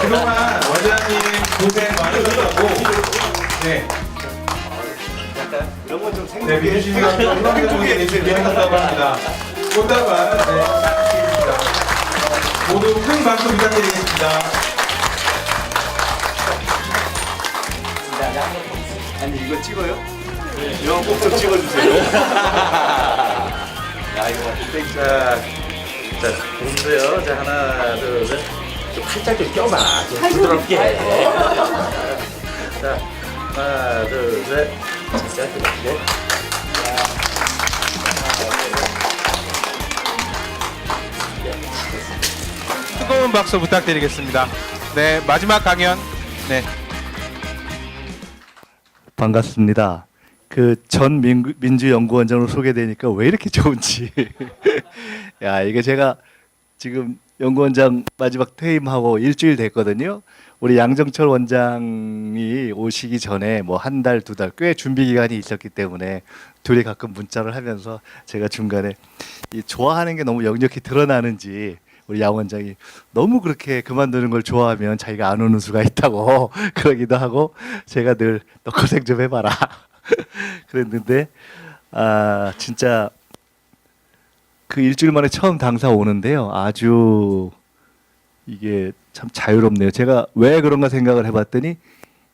그동안 원장님 고생 많으셨고, 네. 이런 건좀 네, 민주시민과 행정부에 진행한다고 합니다. 꽃다발, 네, 드리겠습니다. 모두 큰 박수 부탁드리겠습니다. 아니 이거 찍어요? 네. 이거 꼭 좀 찍어주세요. 야 이거 땡. 자, 보세요. 자, 하나, 둘, 셋. 좀 팔짝 좀 껴봐. 좀 부드럽게. 자, 하나, 둘, 셋. 자, 이렇게. 뜨거운 박수 부탁드리겠습니다. 네, 마지막 강연. 네. 반갑습니다. 그 전 민주연구원장으로 소개되니까 왜 이렇게 좋은지. 야, 이게 제가 지금 연구원장 마지막 퇴임하고 일주일 됐거든요. 우리 양정철 원장이 오시기 전에 뭐 한 달, 두 달 꽤 준비 기간이 있었기 때문에 둘이 가끔 문자를 하면서 제가 중간에 이 좋아하는 게 너무 역력히 드러나는지 우리 양 원장이 너무 그렇게 그만두는 걸 좋아하면 자기가 안 오는 수가 있다고 그러기도 하고 제가 늘 너 고생 좀 해봐라 그랬는데 진짜 그 일주일 만에 처음 당사 오는데요. 아주 이게 참 자유롭네요. 제가 왜 그런가 생각을 해봤더니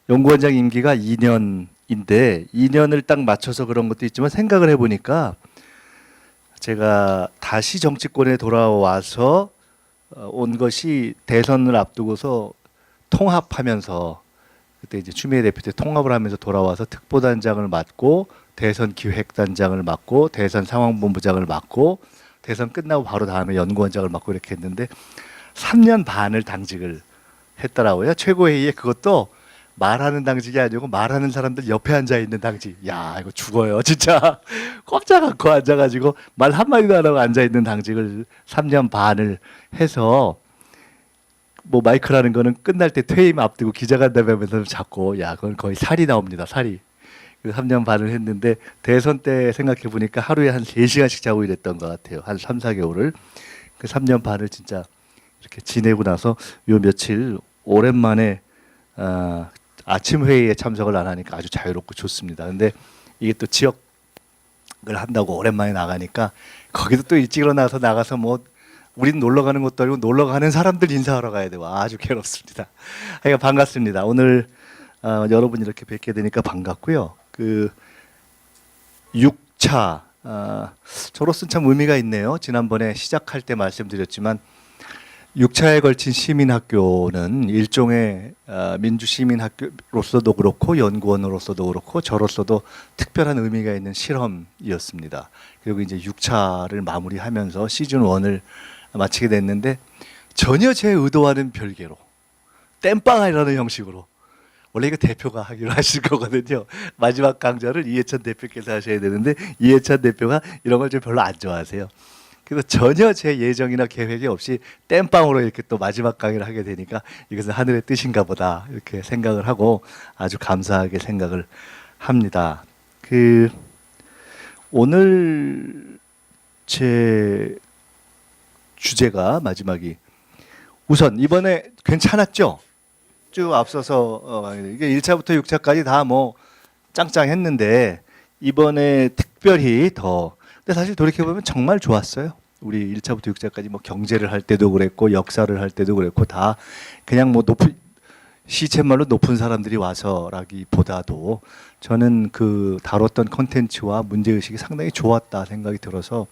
연구원장 임기가 2년인데 2년을 딱 맞춰서 그런 것도 있지만 생각을 해보니까 제가 다시 정치권에 돌아와서 온 것이 대선을 앞두고서 통합하면서 그때 이제 추미애 대표 때 통합을 하면서 돌아와서 특보단장을 맡고 대선 기획단장을 맡고 대선 상황본부장을 맡고 대선 끝나고 바로 다음에 연구원장을 맡고 이렇게 했는데 3년 반을 당직을 했더라고요. 최고회의에 그것도 말하는 당직이 아니고 말하는 사람들 옆에 앉아 있는 당직. 야, 이거 죽어요. 진짜 꼼짝 않고 앉아가지고 말 한마디도 안 하고 앉아 있는 당직을 3년 반을 해서 뭐 마이크라는 거는 끝날 때 퇴임 앞두고 기자간담회 하면서 잡고 야, 그건 거의 살이 나옵니다. 살이. 3년 반을 했는데 대선 때 생각해 보니까 하루에 한 3시간씩 자고 이랬던 것 같아요. 한 3, 4개월을. 그 3년 반을 진짜 이렇게 지내고 나서 요 며칠 오랜만에 아침 회의에 참석을 안 하니까 아주 자유롭고 좋습니다. 근데 이게 또 지역을 한다고 오랜만에 나가니까 거기도 또 일찍 일어나서 나가서 뭐 우린 놀러 가는 것도 아니고 놀러 가는 사람들 인사하러 가야 되고 아주 괴롭습니다. 그러니까 반갑습니다. 오늘 여러분 이렇게 뵙게 되니까 반갑고요. 그 6차 저로서는 참 의미가 있네요. 지난번에 시작할 때 말씀드렸지만 6차에 걸친 시민학교는 일종의 민주시민학교로서도 그렇고 연구원으로서도 그렇고 저로서도 특별한 의미가 있는 실험이었습니다. 그리고 이제 6차를 마무리하면서 시즌 1을 마치게 됐는데 전혀 제 의도와는 별개로 땜빵이라는 형식으로 원래 이거 대표가 하기로 하실 거거든요. 마지막 강좌를 이해찬 대표께서 하셔야 되는데 이해찬 대표가 이런 걸 좀 별로 안 좋아하세요. 그래서 전혀 제 예정이나 계획이 없이 땜빵으로 이렇게 또 마지막 강의를 하게 되니까 이것은 하늘의 뜻인가 보다 이렇게 생각을 하고 아주 감사하게 생각을 합니다. 그 오늘 제 주제가 마지막이 우선 이번에 괜찮았죠? 쭉 앞서서 이게 1차부터 6차까지 다 뭐 짱짱했는데 이번에 특별히 더 근데 사실 돌이켜보면 정말 좋았어요. 우리 1차부터 6차까지 뭐 경제를 할 때도 그랬고 역사를 할 때도 그랬고 다 그냥 뭐 높은 시쳇말로 높은 사람들이 와서라기보다도 저는 그 다뤘던 콘텐츠와 문제의식이 상당히 좋았다 생각이 들어서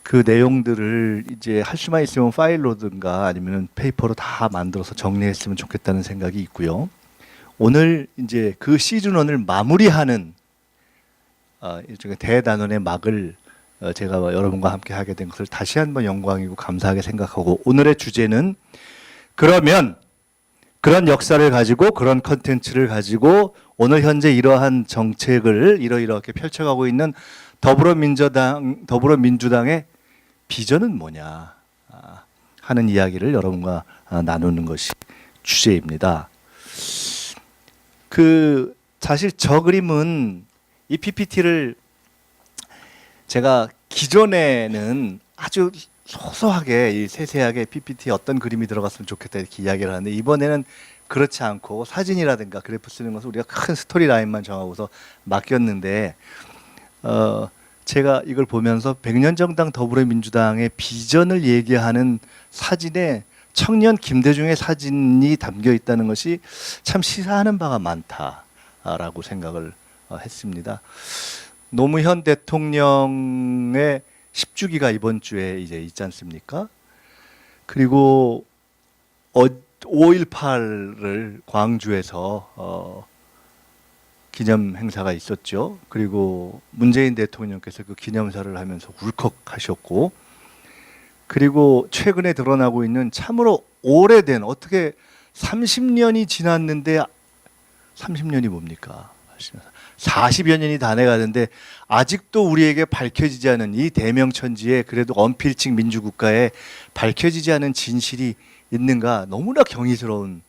그 내용들을 이제 할 수만 있으면 파일로든가 아니면 페이퍼로 다 만들어서 정리했으면 좋겠다는 생각이 있고요. 오늘 이제 그 시즌 1을 마무리하는 일종의 대단원의 막을 제가 여러분과 함께 하게 된 것을 다시 한번 영광이고 감사하게 생각하고 오늘의 주제는 그러면 그런 역사를 가지고 그런 컨텐츠를 가지고 오늘 현재 이러한 정책을 이렇게 펼쳐가고 있는 더불어민주당의 비전은 뭐냐 하는 이야기를 여러분과 나누는 것이 주제입니다. 그 사실 저 그림은 이 PPT를 제가 기존에는 아주 소소하게 이 세세하게 PPT에 어떤 그림이 들어갔으면 좋겠다 이렇게 이야기를 하는데 이번에는 그렇지 않고 사진이라든가 그래프 쓰는 것을 우리가 큰 스토리 라인만 정하고서 맡겼는데 제가 이걸 보면서 백년정당 더불어민주당의 비전을 얘기하는 사진에 청년 김대중의 사진이 담겨 있다는 것이 참 시사하는 바가 많다라고 생각을 했습니다. 노무현 대통령의 10주기가 이번 주에 이제 있지 않습니까? 그리고 5.18을 광주에서 기념 행사가 있었죠. 그리고 문재인 대통령께서 그 기념사를 하면서 울컥하셨고, 그리고 최근에 드러나고 있는 참으로 오래된 어떻게 30년이 지났는데 30년이 뭡니까? 40여 년이 다 돼가는데 아직도 우리에게 밝혀지지 않은 이 대명천지에 그래도 언필칭 민주국가에 밝혀지지 않은 진실이 있는가 너무나 경이스러운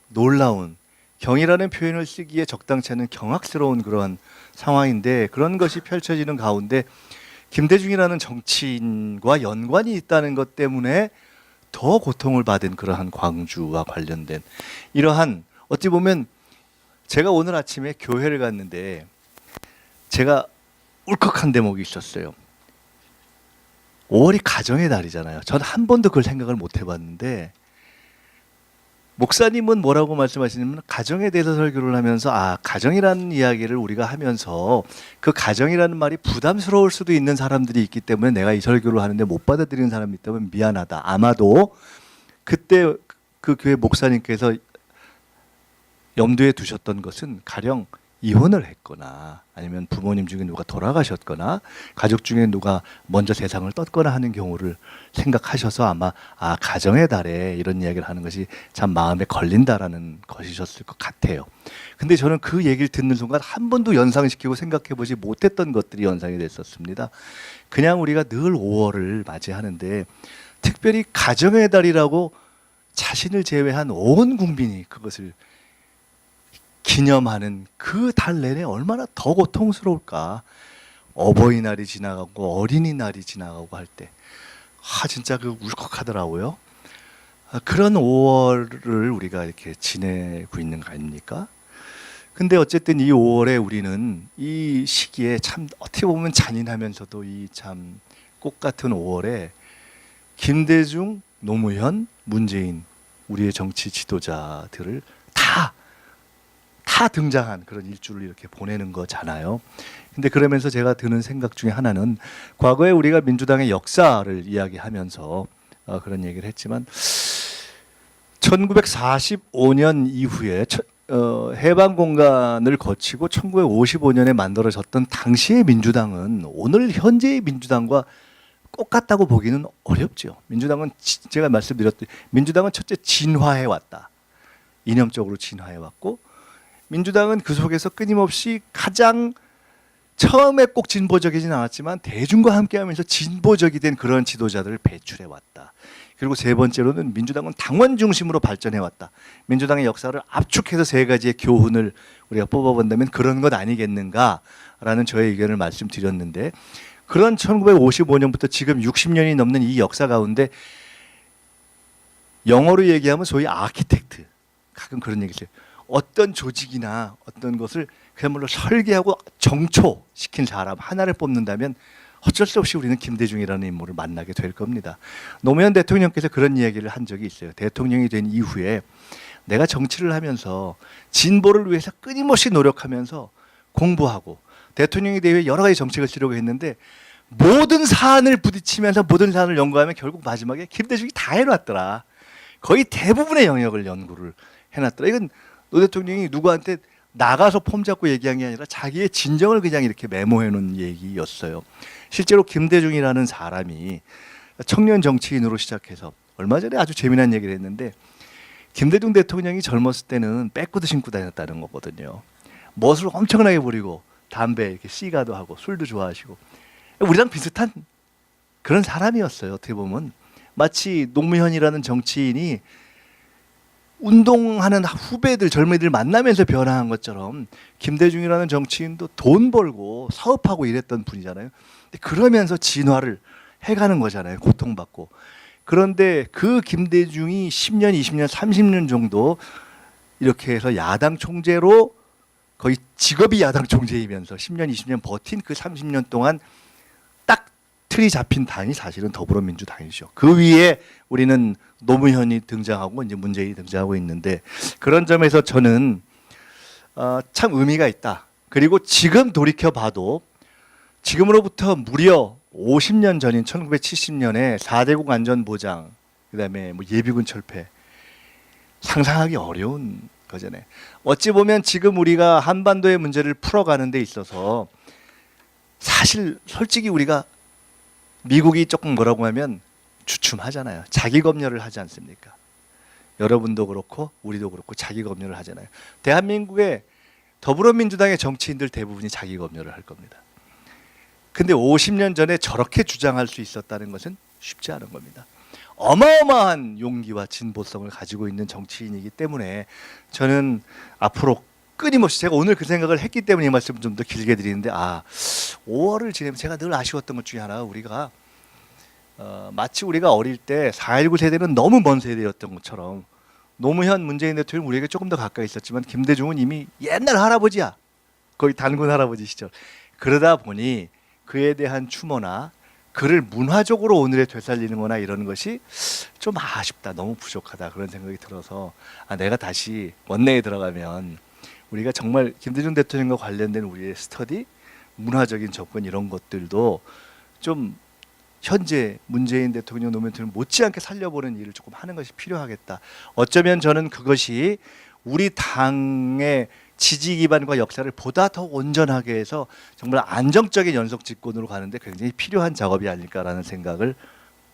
놀라운 경이라는 표현을 쓰기에 적당치 않은 경악스러운 그런 상황인데 그런 것이 펼쳐지는 가운데 김대중이라는 정치인과 연관이 있다는 것 때문에 더 고통을 받은 그러한 광주와 관련된 이러한 어찌 보면 제가 오늘 아침에 교회를 갔는데 제가 울컥한 대목이 있었어요. 5월이 가정의 달이잖아요. 전 한 번도 그걸 생각을 못 해봤는데 목사님은 뭐라고 말씀하시냐면 가정에 대해서 설교를 하면서 가정이라는 이야기를 우리가 하면서 그 가정이라는 말이 부담스러울 수도 있는 사람들이 있기 때문에 내가 이 설교를 하는데 못 받아들이는 사람이 있다면 미안하다. 아마도 그때 그 교회 목사님께서 염두에 두셨던 것은 가령 이혼을 했거나 아니면 부모님 중에 누가 돌아가셨거나 가족 중에 누가 먼저 세상을 떴거나 하는 경우를 생각하셔서 아마 가정의 달에 이런 이야기를 하는 것이 참 마음에 걸린다라는 것이셨을 것 같아요. 근데 저는 그 얘기를 듣는 순간 한 번도 연상시키고 생각해보지 못했던 것들이 연상이 됐었습니다. 그냥 우리가 늘 5월을 맞이하는데 특별히 가정의 달이라고 자신을 제외한 온 국민이 그것을 기념하는 그 달 내내 얼마나 더 고통스러울까. 어버이날이 지나가고 어린이날이 지나가고 할 때 진짜 그 울컥하더라고요. 그런 5월을 우리가 이렇게 지내고 있는 거 아닙니까? 근데 어쨌든 이 5월에 우리는 이 시기에 참 어떻게 보면 잔인하면서도 이 참 꽃 같은 5월에 김대중, 노무현, 문재인 우리의 정치 지도자들을 다 등장한 그런 일주를 이렇게 보내는 거잖아요. 근데 그러면서 제가 드는 생각 중에 하나는 과거에 우리가 민주당의 역사를 이야기하면서 그런 얘기를 했지만 1945년 이후에 해방 공간을 거치고 1955년에 만들어졌던 당시의 민주당은 오늘 현재의 민주당과 똑같다고 보기는 어렵죠. 민주당은 제가 말씀드렸듯이 민주당은 첫째 진화해 왔다. 이념적으로 진화해 왔고 민주당은 그 속에서 끊임없이 가장 처음에 꼭 진보적이진 않았지만 대중과 함께하면서 진보적이 된 그런 지도자들을 배출해 왔다. 그리고 세 번째로는 민주당은 당원 중심으로 발전해 왔다. 민주당의 역사를 압축해서 세 가지의 교훈을 우리가 뽑아본다면 그런 것 아니겠는가라는 저의 의견을 말씀드렸는데 그런 1955년부터 지금 60년이 넘는 이 역사 가운데 영어로 얘기하면 소위 아키텍트 가끔 그런 얘기를 해요. 어떤 조직이나 어떤 것을 그야말로 설계하고 정초시킨 사람 하나를 뽑는다면 어쩔 수 없이 우리는 김대중이라는 인물을 만나게 될 겁니다. 노무현 대통령께서 그런 이야기를 한 적이 있어요. 대통령이 된 이후에 내가 정치를 하면서 진보를 위해서 끊임없이 노력하면서 공부하고 대통령이 되어 여러 가지 정책을 쓰려고 했는데 모든 사안을 부딪히면서 모든 사안을 연구하면 결국 마지막에 김대중이 다 해놨더라. 거의 대부분의 영역을 연구를 해놨더라. 이건 노 대통령이 누구한테 나가서 폼 잡고 얘기한 게 아니라 자기의 진정을 그냥 이렇게 메모해 놓은 얘기였어요. 실제로 김대중이라는 사람이 청년 정치인으로 시작해서 얼마 전에 아주 재미난 얘기를 했는데 김대중 대통령이 젊었을 때는 백구도 신고 다녔다는 거거든요. 멋을 엄청나게 부리고 담배 이렇게 시가도 하고 술도 좋아하시고 우리랑 비슷한 그런 사람이었어요. 어떻게 보면 마치 노무현이라는 정치인이 운동하는 후배들 젊은이들 만나면서 변화한 것처럼 김대중이라는 정치인도 돈 벌고 사업하고 이랬던 분이잖아요. 그러면서 진화를 해가는 거잖아요. 고통받고. 그런데 그 김대중이 10년, 20년, 30년 정도 이렇게 해서 야당 총재로 거의 직업이 야당 총재이면서 10년, 20년 버틴 그 30년 동안 딱 틀이 잡힌 당이 사실은 더불어민주당이죠. 그 위에 우리는 노무현이 등장하고 이제 문재인이 등장하고 있는데 그런 점에서 저는 참 의미가 있다. 그리고 지금 돌이켜 봐도 지금으로부터 무려 50년 전인 1970년에 4대국 안전보장, 그다음에 뭐 예비군 철폐 상상하기 어려운 거잖아요. 어찌 보면 지금 우리가 한반도의 문제를 풀어가는 데 있어서 사실 솔직히 우리가 미국이 조금 뭐라고 하면 주춤하잖아요. 자기 검열을 하지 않습니까? 여러분도 그렇고 우리도 그렇고 자기 검열을 하잖아요. 대한민국의 더불어민주당의 정치인들 대부분이 자기 검열을 할 겁니다. 근데 50년 전에 저렇게 주장할 수 있었다는 것은 쉽지 않은 겁니다. 어마어마한 용기와 진보성을 가지고 있는 정치인이기 때문에 저는 앞으로 끊임없이 제가 오늘 그 생각을 했기 때문에 이 말씀을 좀 더 길게 드리는데 5월을 지내면 제가 늘 아쉬웠던 것 중에 하나가 우리가 마치 우리가 어릴 때 4.19 세대는 너무 먼 세대였던 것처럼 노무현 문재인 대통령 우리에게 조금 더 가까이 있었지만 김대중은 이미 옛날 할아버지야. 거의 단군 할아버지 시절. 그러다 보니 그에 대한 추모나 그를 문화적으로 오늘에 되살리는 거나 이런 것이 좀 아쉽다. 너무 부족하다. 그런 생각이 들어서 내가 다시 원내에 들어가면 우리가 정말 김대중 대통령과 관련된 우리의 스터디, 문화적인 접근 이런 것들도 좀 현재 문재인 대통령, 노무현 대통령 못지않게 살려보는 일을 조금 하는 것이 필요하겠다. 어쩌면 저는 그것이 우리 당의 지지 기반과 역사를 보다 더 온전하게 해서 정말 안정적인 연속 집권으로 가는데 굉장히 필요한 작업이 아닐까라는 생각을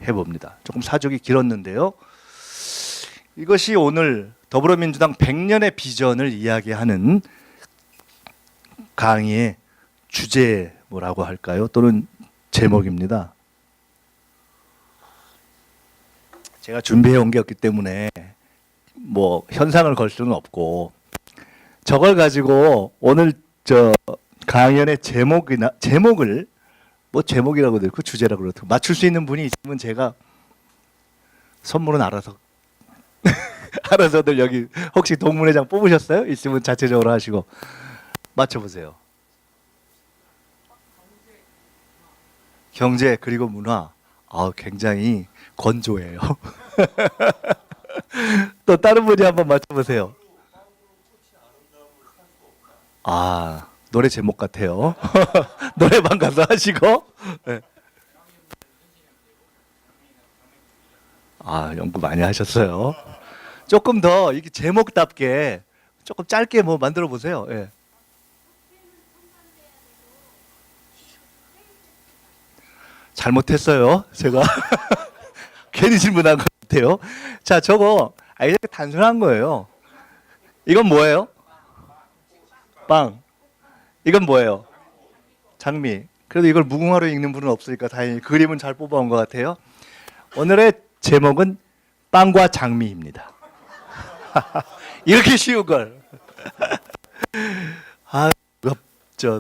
해봅니다. 조금 사족이 길었는데요. 이것이 오늘 더불어민주당 100년의 비전을 이야기하는 강의의 주제 뭐라고 할까요? 또는 제목입니다. 제가 준비해 온 게 없기 때문에 뭐 현상을 걸 수는 없고 저걸 가지고 오늘 저 강연의 제목을 뭐 제목이라고 그러고 주제라고 그러고 맞출 수 있는 분이 있으면 제가 선물은 알아서 알아서들 여기 혹시 동문회장 뽑으셨어요? 있으면 자체적으로 하시고 맞춰보세요. 경제 그리고 문화. 굉장히 건조해요. 또 다른 분이 한번 맞춰보세요. 노래 제목 같아요. 노래방 가서 하시고. 네. 연구 많이 하셨어요. 조금 더 이렇게 제목답게 조금 짧게 뭐 만들어 보세요. 네. 잘못했어요. 제가 괜히 질문한 것 같아요. 자, 저거 이렇게 단순한 거예요. 이건 뭐예요? 빵. 이건 뭐예요? 장미. 그래도 이걸 무궁화로 읽는 분은 없으니까 다행히 그림은 잘 뽑아온 것 같아요. 오늘의 제목은 빵과 장미입니다. 이렇게 쉬운 걸.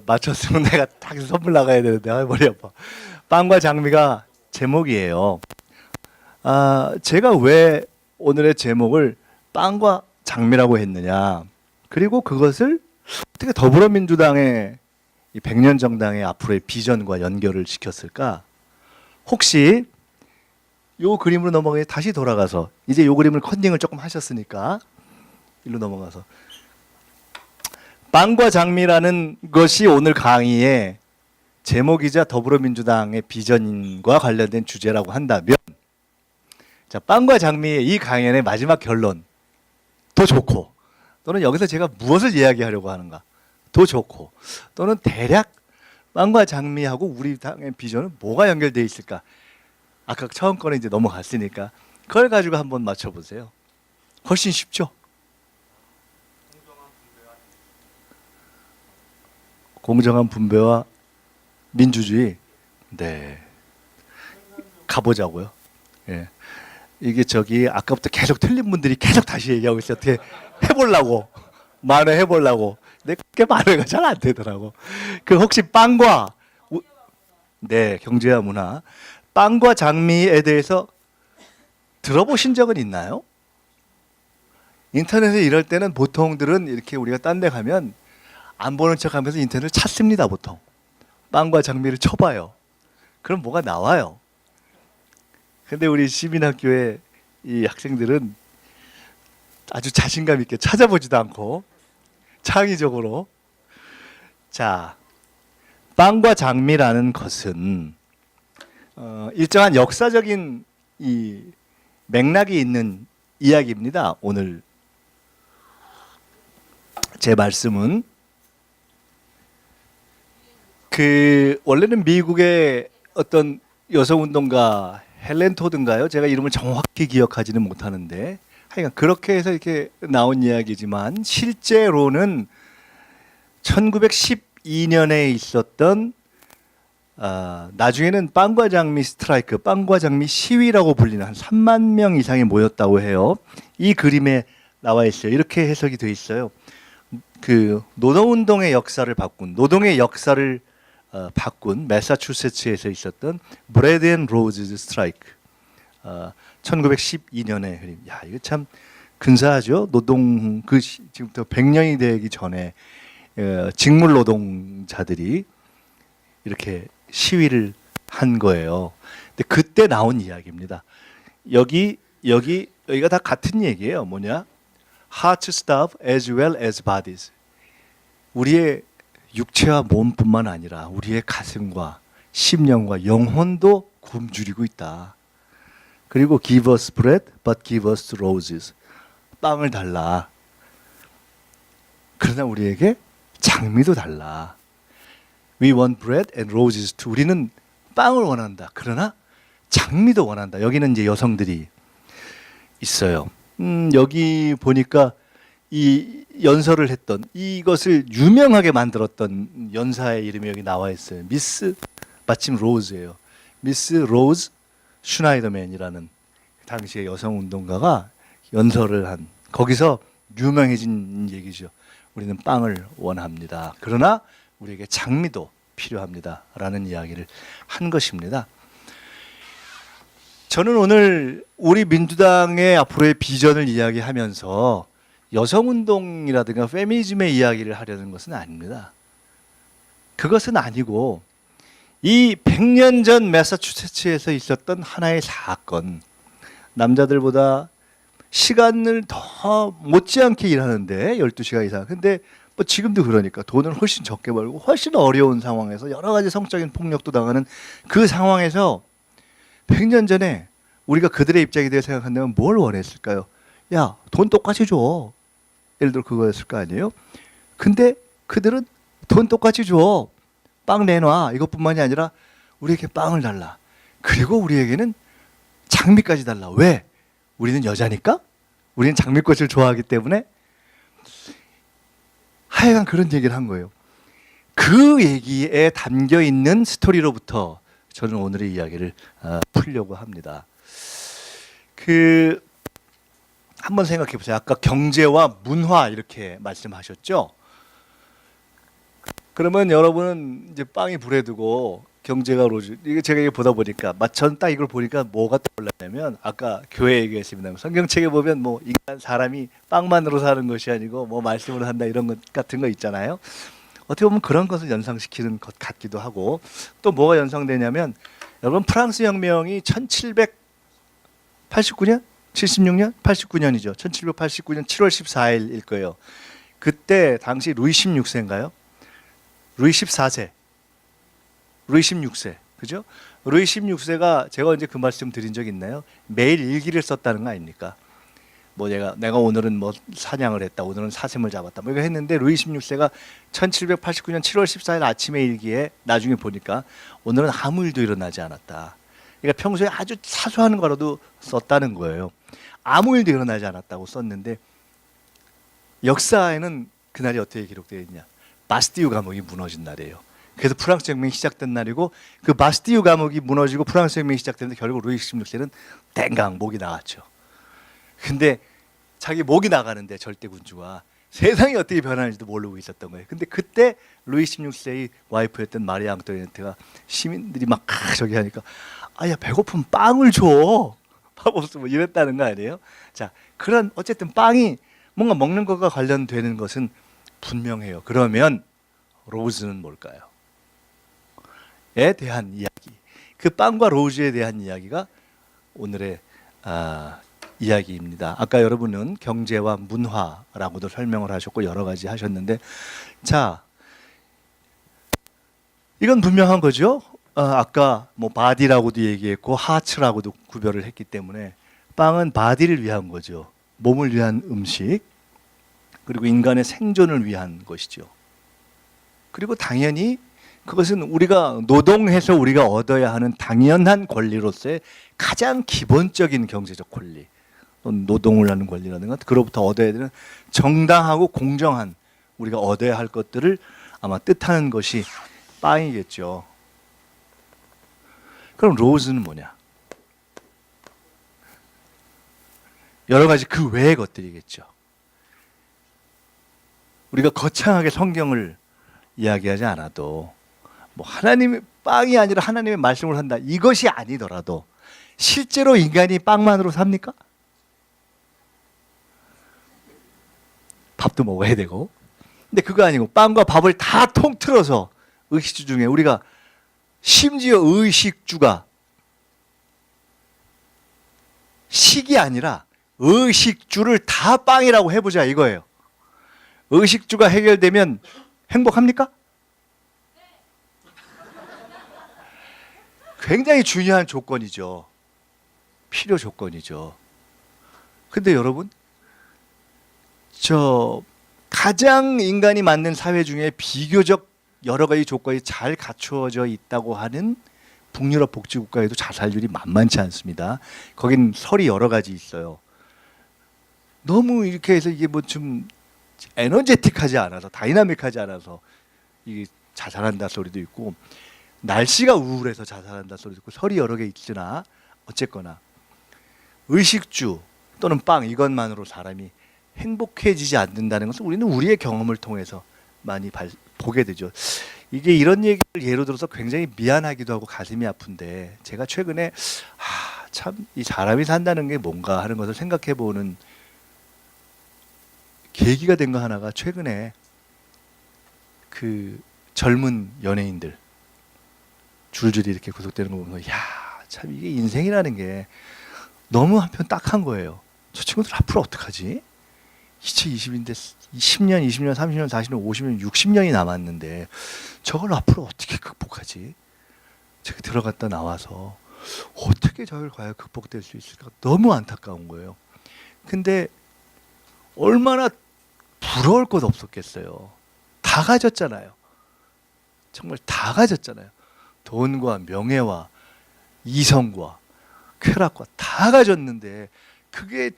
맞췄으면 내가 딱 선물 나가야 되는데 머리 아파. 빵과 장미가 제목이에요. 제가 왜 오늘의 제목을 빵과 장미라고 했느냐. 그리고 그것을 어떻게 더불어민주당의 이 100년 정당의 앞으로의 비전과 연결을 시켰을까? 혹시 요 그림으로 넘어가 다시 돌아가서 이제 요 그림을 컨닝을 조금 하셨으니까 일로 넘어가서 빵과 장미라는 것이 오늘 강의의 제목이자 더불어민주당의 비전과 관련된 주제라고 한다면 자, 빵과 장미의 이 강연의 마지막 결론 더 좋고 또는 여기서 제가 무엇을 이야기하려고 하는가 더 좋고 또는 대략 빵과 장미하고 우리 당의 비전은 뭐가 연결되어 있을까? 아까 처음 거는 이제 넘어갔으니까 그걸 가지고 한번 맞춰보세요. 훨씬 쉽죠? 공정한 분배와 민주주의. 네. 가보자고요. 예. 이게 아까부터 계속 틀린 분들이 계속 다시 얘기하고 있어요. 어떻게 해보려고. 만회해보려고. 근데 그게 만회가 잘 안 되더라고. 혹시 빵과, 네, 경제와 문화. 빵과 장미에 대해서 들어보신 적은 있나요? 인터넷에 이럴 때는 보통들은 이렇게 우리가 딴 데 가면 안 보는 척 하면서 인터넷을 찾습니다, 보통. 빵과 장미를 쳐봐요. 그럼 뭐가 나와요. 근데 우리 시민학교의 이 학생들은 아주 자신감 있게 찾아보지도 않고 창의적으로. 자, 빵과 장미라는 것은 일정한 역사적인 이 맥락이 있는 이야기입니다. 오늘 제 말씀은 원래는 미국의 어떤 여성운동가 헬렌 토드인가요? 제가 이름을 정확히 기억하지는 못하는데 하여간 그렇게 해서 이렇게 나온 이야기지만 실제로는 1912년에 있었던 나중에는 빵과 장미 스트라이크, 빵과 장미 시위라고 불리는 한 3만 명 이상이 모였다고 해요. 이 그림에 나와 있어요. 이렇게 해석이 돼 있어요. 노동운동의 역사를 바꾼 매사추세츠에서 있었던 브레드 앤 로즈 스트라이크 1912년의 그림. 야, 이거 참 근사하죠. 지금부터 100년이 되기 전에 직물 노동자들이 이렇게 시위를 한 거예요. 근데 그때 나온 이야기입니다. 여기가 다 같은 얘기예요. 뭐냐? Hearts stop as well as bodies. 우리의 육체와 몸뿐만 아니라 우리의 가슴과 심령과 영혼도 굶주리고 있다. 그리고 give us bread, but give us roses. 빵을 달라. 그러나 우리에게 장미도 달라. We want bread and roses too. 우리는 빵을 원한다. 그러나 장미도 원한다. 여기는 이제 여성들이 있어요. 여기 보니까 이 연설을 했던 이것을 유명하게 만들었던 연사의 이름이 여기 나와 있어요. 마침 로즈예요. 미스 로즈 슈나이더맨이라는 당시의 여성 운동가가 연설을 한 거기서 유명해진 얘기죠. 우리는 빵을 원합니다. 그러나 우리에게 장미도 필요합니다. 라는 이야기를 한 것입니다. 저는 오늘 우리 민주당의 앞으로의 비전을 이야기하면서 여성운동이라든가 페미니즘의 이야기를 하려는 것은 아닙니다. 그것은 아니고 이 100년 전 매사추세츠에서 있었던 하나의 사건, 남자들보다 시간을 더 못지않게 일하는데 12시간 이상. 근데 뭐 지금도 그러니까 돈을 훨씬 적게 벌고 훨씬 어려운 상황에서 여러 가지 성적인 폭력도 당하는 그 상황에서 100년 전에 우리가 그들의 입장에 대해 생각한다면 뭘 원했을까요? 야, 돈 똑같이 줘. 예를 들어 그거였을 거 아니에요? 근데 그들은 돈 똑같이 줘. 빵 내놔. 이것뿐만이 아니라 우리에게 빵을 달라. 그리고 우리에게는 장미까지 달라. 왜? 우리는 여자니까? 우리는 장미꽃을 좋아하기 때문에? 하여간 그런 얘기를 한 거예요. 그 얘기에 담겨 있는 스토리로부터 저는 오늘의 이야기를 풀려고 합니다. 한번 생각해 보세요. 아까 경제와 문화 이렇게 말씀하셨죠? 그러면 여러분은 이제 빵이 불에 두고 경제가 로즈. 이게 제가 이거 보다 보니까 전 딱 이걸 보니까 뭐가 떠올랐냐면 아까 교회 얘기했습니다. 성경책에 보면 뭐 인간 사람이 빵만으로 사는 것이 아니고 뭐 말씀으로 한다 이런 것 같은 거 있잖아요. 어떻게 보면 그런 것을 연상시키는 것 같기도 하고 또 뭐가 연상되냐면 여러분 프랑스 혁명이 1789년? 76년? 89년이죠. 1789년 7월 14일일 거예요. 그때 당시 루이 16세인가요? 루이 14세. 루이 16세. 그죠? 루이 16세가 제가 언제 그 말씀 드린 적 있나요? 매일 일기를 썼다는 거 아닙니까? 뭐 내가 오늘은 뭐 사냥을 했다. 오늘은 사슴을 잡았다. 뭐 이거 했는데 루이 16세가 1789년 7월 14일 아침에 일기에 나중에 보니까 오늘은 아무 일도 일어나지 않았다. 그러니까 평소에 아주 사소한 거라도 썼다는 거예요. 아무 일도 일어나지 않았다고 썼는데 역사에는 그날이 어떻게 기록되어 있냐? 바스티유 감옥이 무너진 날이에요. 그래서 프랑스 혁명이 시작된 날이고 그 바스티유 감옥이 무너지고 프랑스 혁명이 시작됐는데 결국 루이 16세는 땡강 목이 나갔죠. 근데 자기 목이 나가는데 절대군주가 세상이 어떻게 변하는지도 모르고 있었던 거예요. 근데 그때 루이 16세의 와이프였던 마리 앙토네트가 시민들이 막 저기 하니까 아야 배고프면 빵을 줘. 밥 없으면 이랬다는 거 아니에요? 자, 그런 어쨌든 빵이 뭔가 먹는 것과 관련되는 것은 분명해요. 그러면 로즈는 뭘까요? 에 대한 이야기. 그 빵과 로즈에 대한 이야기가 오늘의 이야기입니다. 아까 여러분은 경제와 문화라고도 설명을 하셨고 여러 가지 하셨는데, 자, 이건 분명한 거죠. 아까 뭐 바디라고도 얘기했고 하츠라고도 구별을 했기 때문에 빵은 바디를 위한 거죠. 몸을 위한 음식, 그리고 인간의 생존을 위한 것이죠. 그리고 당연히 그것은 우리가 노동해서 우리가 얻어야 하는 당연한 권리로서의 가장 기본적인 경제적 권리, 노동을 하는 권리라든가 그로부터 얻어야 되는 정당하고 공정한 우리가 얻어야 할 것들을 아마 뜻하는 것이 빵이겠죠. 그럼 로즈는 뭐냐? 여러 가지 그 외의 것들이겠죠. 우리가 거창하게 성경을 이야기하지 않아도 뭐 하나님의 빵이 아니라 하나님의 말씀을 한다, 이것이 아니더라도 실제로 인간이 빵만으로 삽니까? 밥도 먹어야 되고. 근데 그거 아니고 빵과 밥을 다 통틀어서 의식주 중에 우리가 심지어 의식주가 식이 아니라 의식주를 다 빵이라고 해보자 이거예요. 의식주가 해결되면 행복합니까? 굉장히 중요한 조건이죠. 필요 조건이죠. 근데 여러분, 가장 인간이 맞는 사회 중에 비교적 여러 가지 조건이 잘 갖추어져 있다고 하는 북유럽 복지국가에도 자살률이 만만치 않습니다. 거긴 설이 여러 가지 있어요. 너무 이렇게 해서 이게 뭐 좀 에너제틱하지 않아서, 다이나믹하지 않아서 이게 자살한다 소리도 있고, 날씨가 우울해서 자살한다 소리도 있고, 설이 여러 개 있으나 어쨌거나 의식주 또는 빵 이것만으로 사람이 행복해지지 않는다는 것은 우리는 우리의 경험을 통해서 많이 보게 되죠. 이게 이런 얘기를 예로 들어서 굉장히 미안하기도 하고 가슴이 아픈데, 제가 최근에 참 이 사람이 산다는 게 뭔가 하는 것을 생각해 보는 계기가 된 거 하나가, 최근에 그 젊은 연예인들 줄줄이 이렇게 구속되는 거 보면서, 야, 참 이게 인생이라는 게 너무 한편 딱한 거예요. 저 친구들 앞으로 어떡하지? 2020인데 10년, 20년, 30년, 40년, 50년, 60년이 남았는데 저걸 앞으로 어떻게 극복하지? 제가 들어갔다 나와서 어떻게 저걸 과연 극복될 수 있을까? 너무 안타까운 거예요. 근데 얼마나 부러울 것 없었겠어요. 다 가졌잖아요. 정말 다 가졌잖아요. 돈과 명예와 이성과 쾌락과 다 가졌는데 그게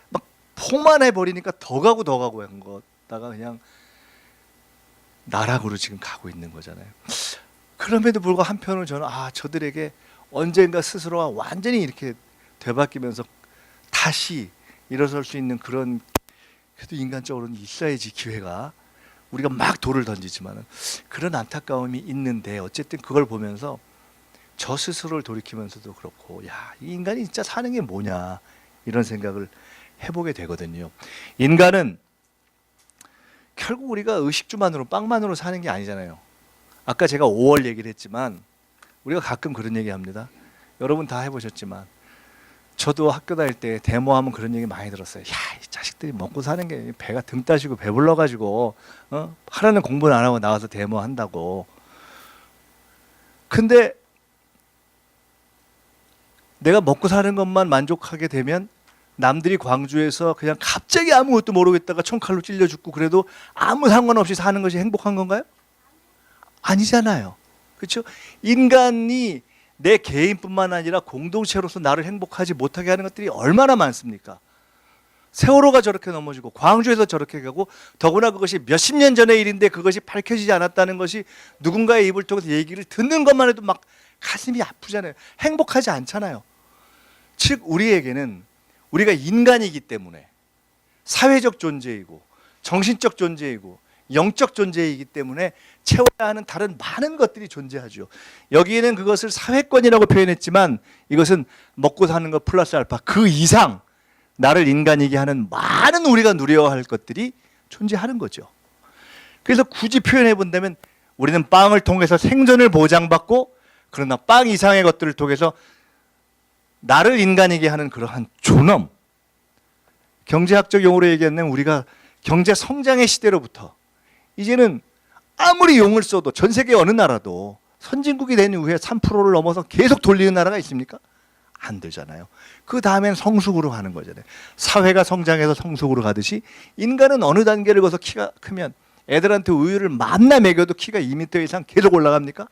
막 포만해 버리니까 더 가고 한 거다가 그냥 나락으로 지금 가고 있는 거잖아요. 그럼에도 불구하고 한편으로 저는 저들에게 언젠가 스스로가 완전히 이렇게 되바뀌면서 다시 일어설 수 있는 그런, 그래도 인간적으로는 있어야지 기회가, 우리가 막 돌을 던지지만은 그런 안타까움이 있는데, 어쨌든 그걸 보면서 저 스스로를 돌이키면서도 그렇고, 야, 이 인간이 진짜 사는 게 뭐냐 이런 생각을 해보게 되거든요. 인간은 결국 우리가 의식주만으로, 빵만으로 사는 게 아니잖아요. 아까 제가 5월 얘기를 했지만 우리가 가끔 그런 얘기 합니다. 여러분 다 해보셨지만 저도 학교 다닐 때 데모하면 그런 얘기 많이 들었어요. 야, 이 자식들이 먹고 사는 게 배가 등 따시고 배불러가지고 하라는 공부는 안 하고 나와서 데모한다고. 근데 내가 먹고 사는 것만 만족하게 되면 남들이 광주에서 그냥 갑자기 아무것도 모르겠다가 총칼로 찔려 죽고 그래도 아무 상관없이 사는 것이 행복한 건가요? 아니잖아요. 그렇죠? 인간이 내 개인뿐만 아니라 공동체로서 나를 행복하지 못하게 하는 것들이 얼마나 많습니까? 세월호가 저렇게 넘어지고 광주에서 저렇게 가고, 더구나 그것이 몇십 년 전의 일인데 그것이 밝혀지지 않았다는 것이 누군가의 입을 통해서 얘기를 듣는 것만 해도 막 가슴이 아프잖아요. 행복하지 않잖아요. 즉 우리에게는, 우리가 인간이기 때문에 사회적 존재이고 정신적 존재이고 영적 존재이기 때문에 채워야 하는 다른 많은 것들이 존재하죠. 여기에는 그것을 사회권이라고 표현했지만 이것은 먹고 사는 것 플러스 알파 그 이상 나를 인간이게 하는 많은 우리가 누려야 할 것들이 존재하는 거죠. 그래서 굳이 표현해 본다면 우리는 빵을 통해서 생존을 보장받고 그러나 빵 이상의 것들을 통해서 나를 인간이게 하는 그러한 존엄. 경제학적 용어로 얘기하면 우리가 경제 성장의 시대로부터 이제는 아무리 용을 써도 전 세계 어느 나라도 선진국이 된 이후에 3%를 넘어서 계속 돌리는 나라가 있습니까? 안 되잖아요. 그 다음엔 성숙으로 가는 거잖아요. 사회가 성장해서 성숙으로 가듯이 인간은 어느 단계를 거서 키가 크면 애들한테 우유를 만나 먹여도 키가 2m 이상 계속 올라갑니까?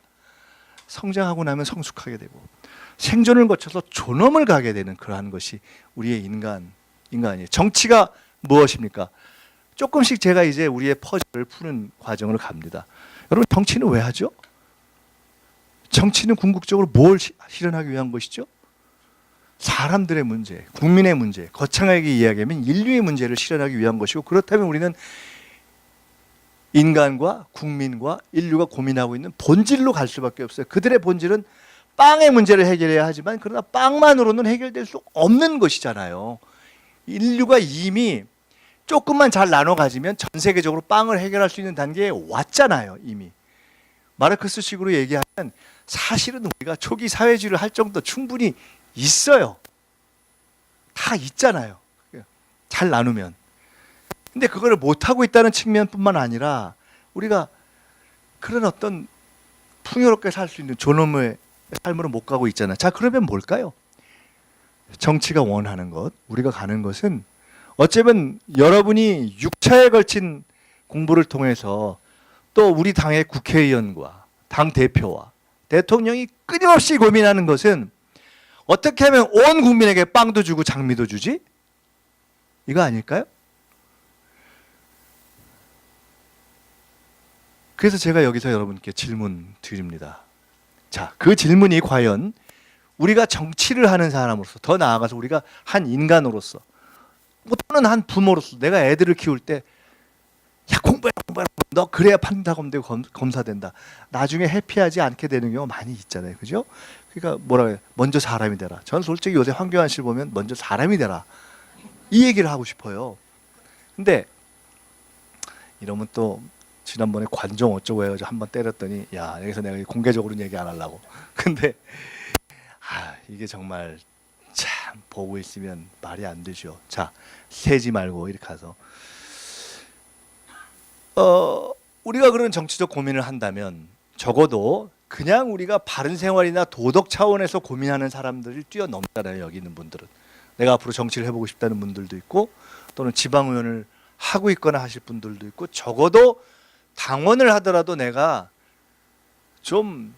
성장하고 나면 성숙하게 되고 생존을 거쳐서 존엄을 가게 되는 그러한 것이 우리의 인간이에요. 정치가 무엇입니까? 조금씩 제가 이제 우리의 퍼즐을 푸는 과정으로 갑니다. 여러분 정치는 왜 하죠? 정치는 궁극적으로 뭘 실현하기 위한 것이죠? 사람들의 문제, 국민의 문제, 거창하게 이야기하면 인류의 문제를 실현하기 위한 것이고 그렇다면 우리는 인간과 국민과 인류가 고민하고 있는 본질로 갈 수밖에 없어요. 그들의 본질은 빵의 문제를 해결해야 하지만 그러나 빵만으로는 해결될 수 없는 것이잖아요. 인류가 이미 조금만 잘 나눠 가지면 전 세계적으로 빵을 해결할 수 있는 단계에 왔잖아요. 이미. 마르크스식으로 얘기하면 사실은 우리가 초기 사회주의를 할 정도 충분히 있어요. 다 있잖아요. 잘 나누면. 근데 그거를 못하고 있다는 측면뿐만 아니라 우리가 그런 어떤 풍요롭게 살 수 있는 존엄의 삶으로 못 가고 있잖아요. 자, 그러면 뭘까요? 정치가 원하는 것, 우리가 가는 것은 어쩌면 여러분이 6차에 걸친 공부를 통해서 또 우리 당의 국회의원과 당 대표와 대통령이 끊임없이 고민하는 것은 어떻게 하면 온 국민에게 빵도 주고 장미도 주지? 이거 아닐까요? 그래서 제가 여기서 여러분께 질문 드립니다. 자, 그 질문이 과연 우리가 정치를 하는 사람으로서 더 나아가서 우리가 한 인간으로서 또는 한 부모로서 내가 애들을 키울 때 야 공부해라 너 그래야 판사검 되고 검사된다. 나중에 해피하지 않게 되는 경우가 많이 있잖아요. 그죠? 그러니까 뭐라 해요? 먼저 사람이 되라. 저는 솔직히 요새 황교안 씨를 보면 먼저 사람이 되라. 이 얘기를 하고 싶어요. 근데 이러면 또 지난번에 관종 어쩌고 해가지고 한번 때렸더니 야 여기서 내가 공개적으로는 얘기 안 하려고. 근데 이게 정말 참 보고 있으면 말이 안 되죠. 자, 세지 말고 이렇게 해서 우리가 그런 정치적 고민을 한다면 적어도 그냥 우리가 바른 생활이나 도덕 차원에서 고민하는 사람들을 뛰어넘잖아요. 여기 있는 분들은. 내가 앞으로 정치를 해보고 싶다는 분들도 있고 또는 지방의원을 하고 있거나 하실 분들도 있고 적어도 당원을 하더라도 내가 좀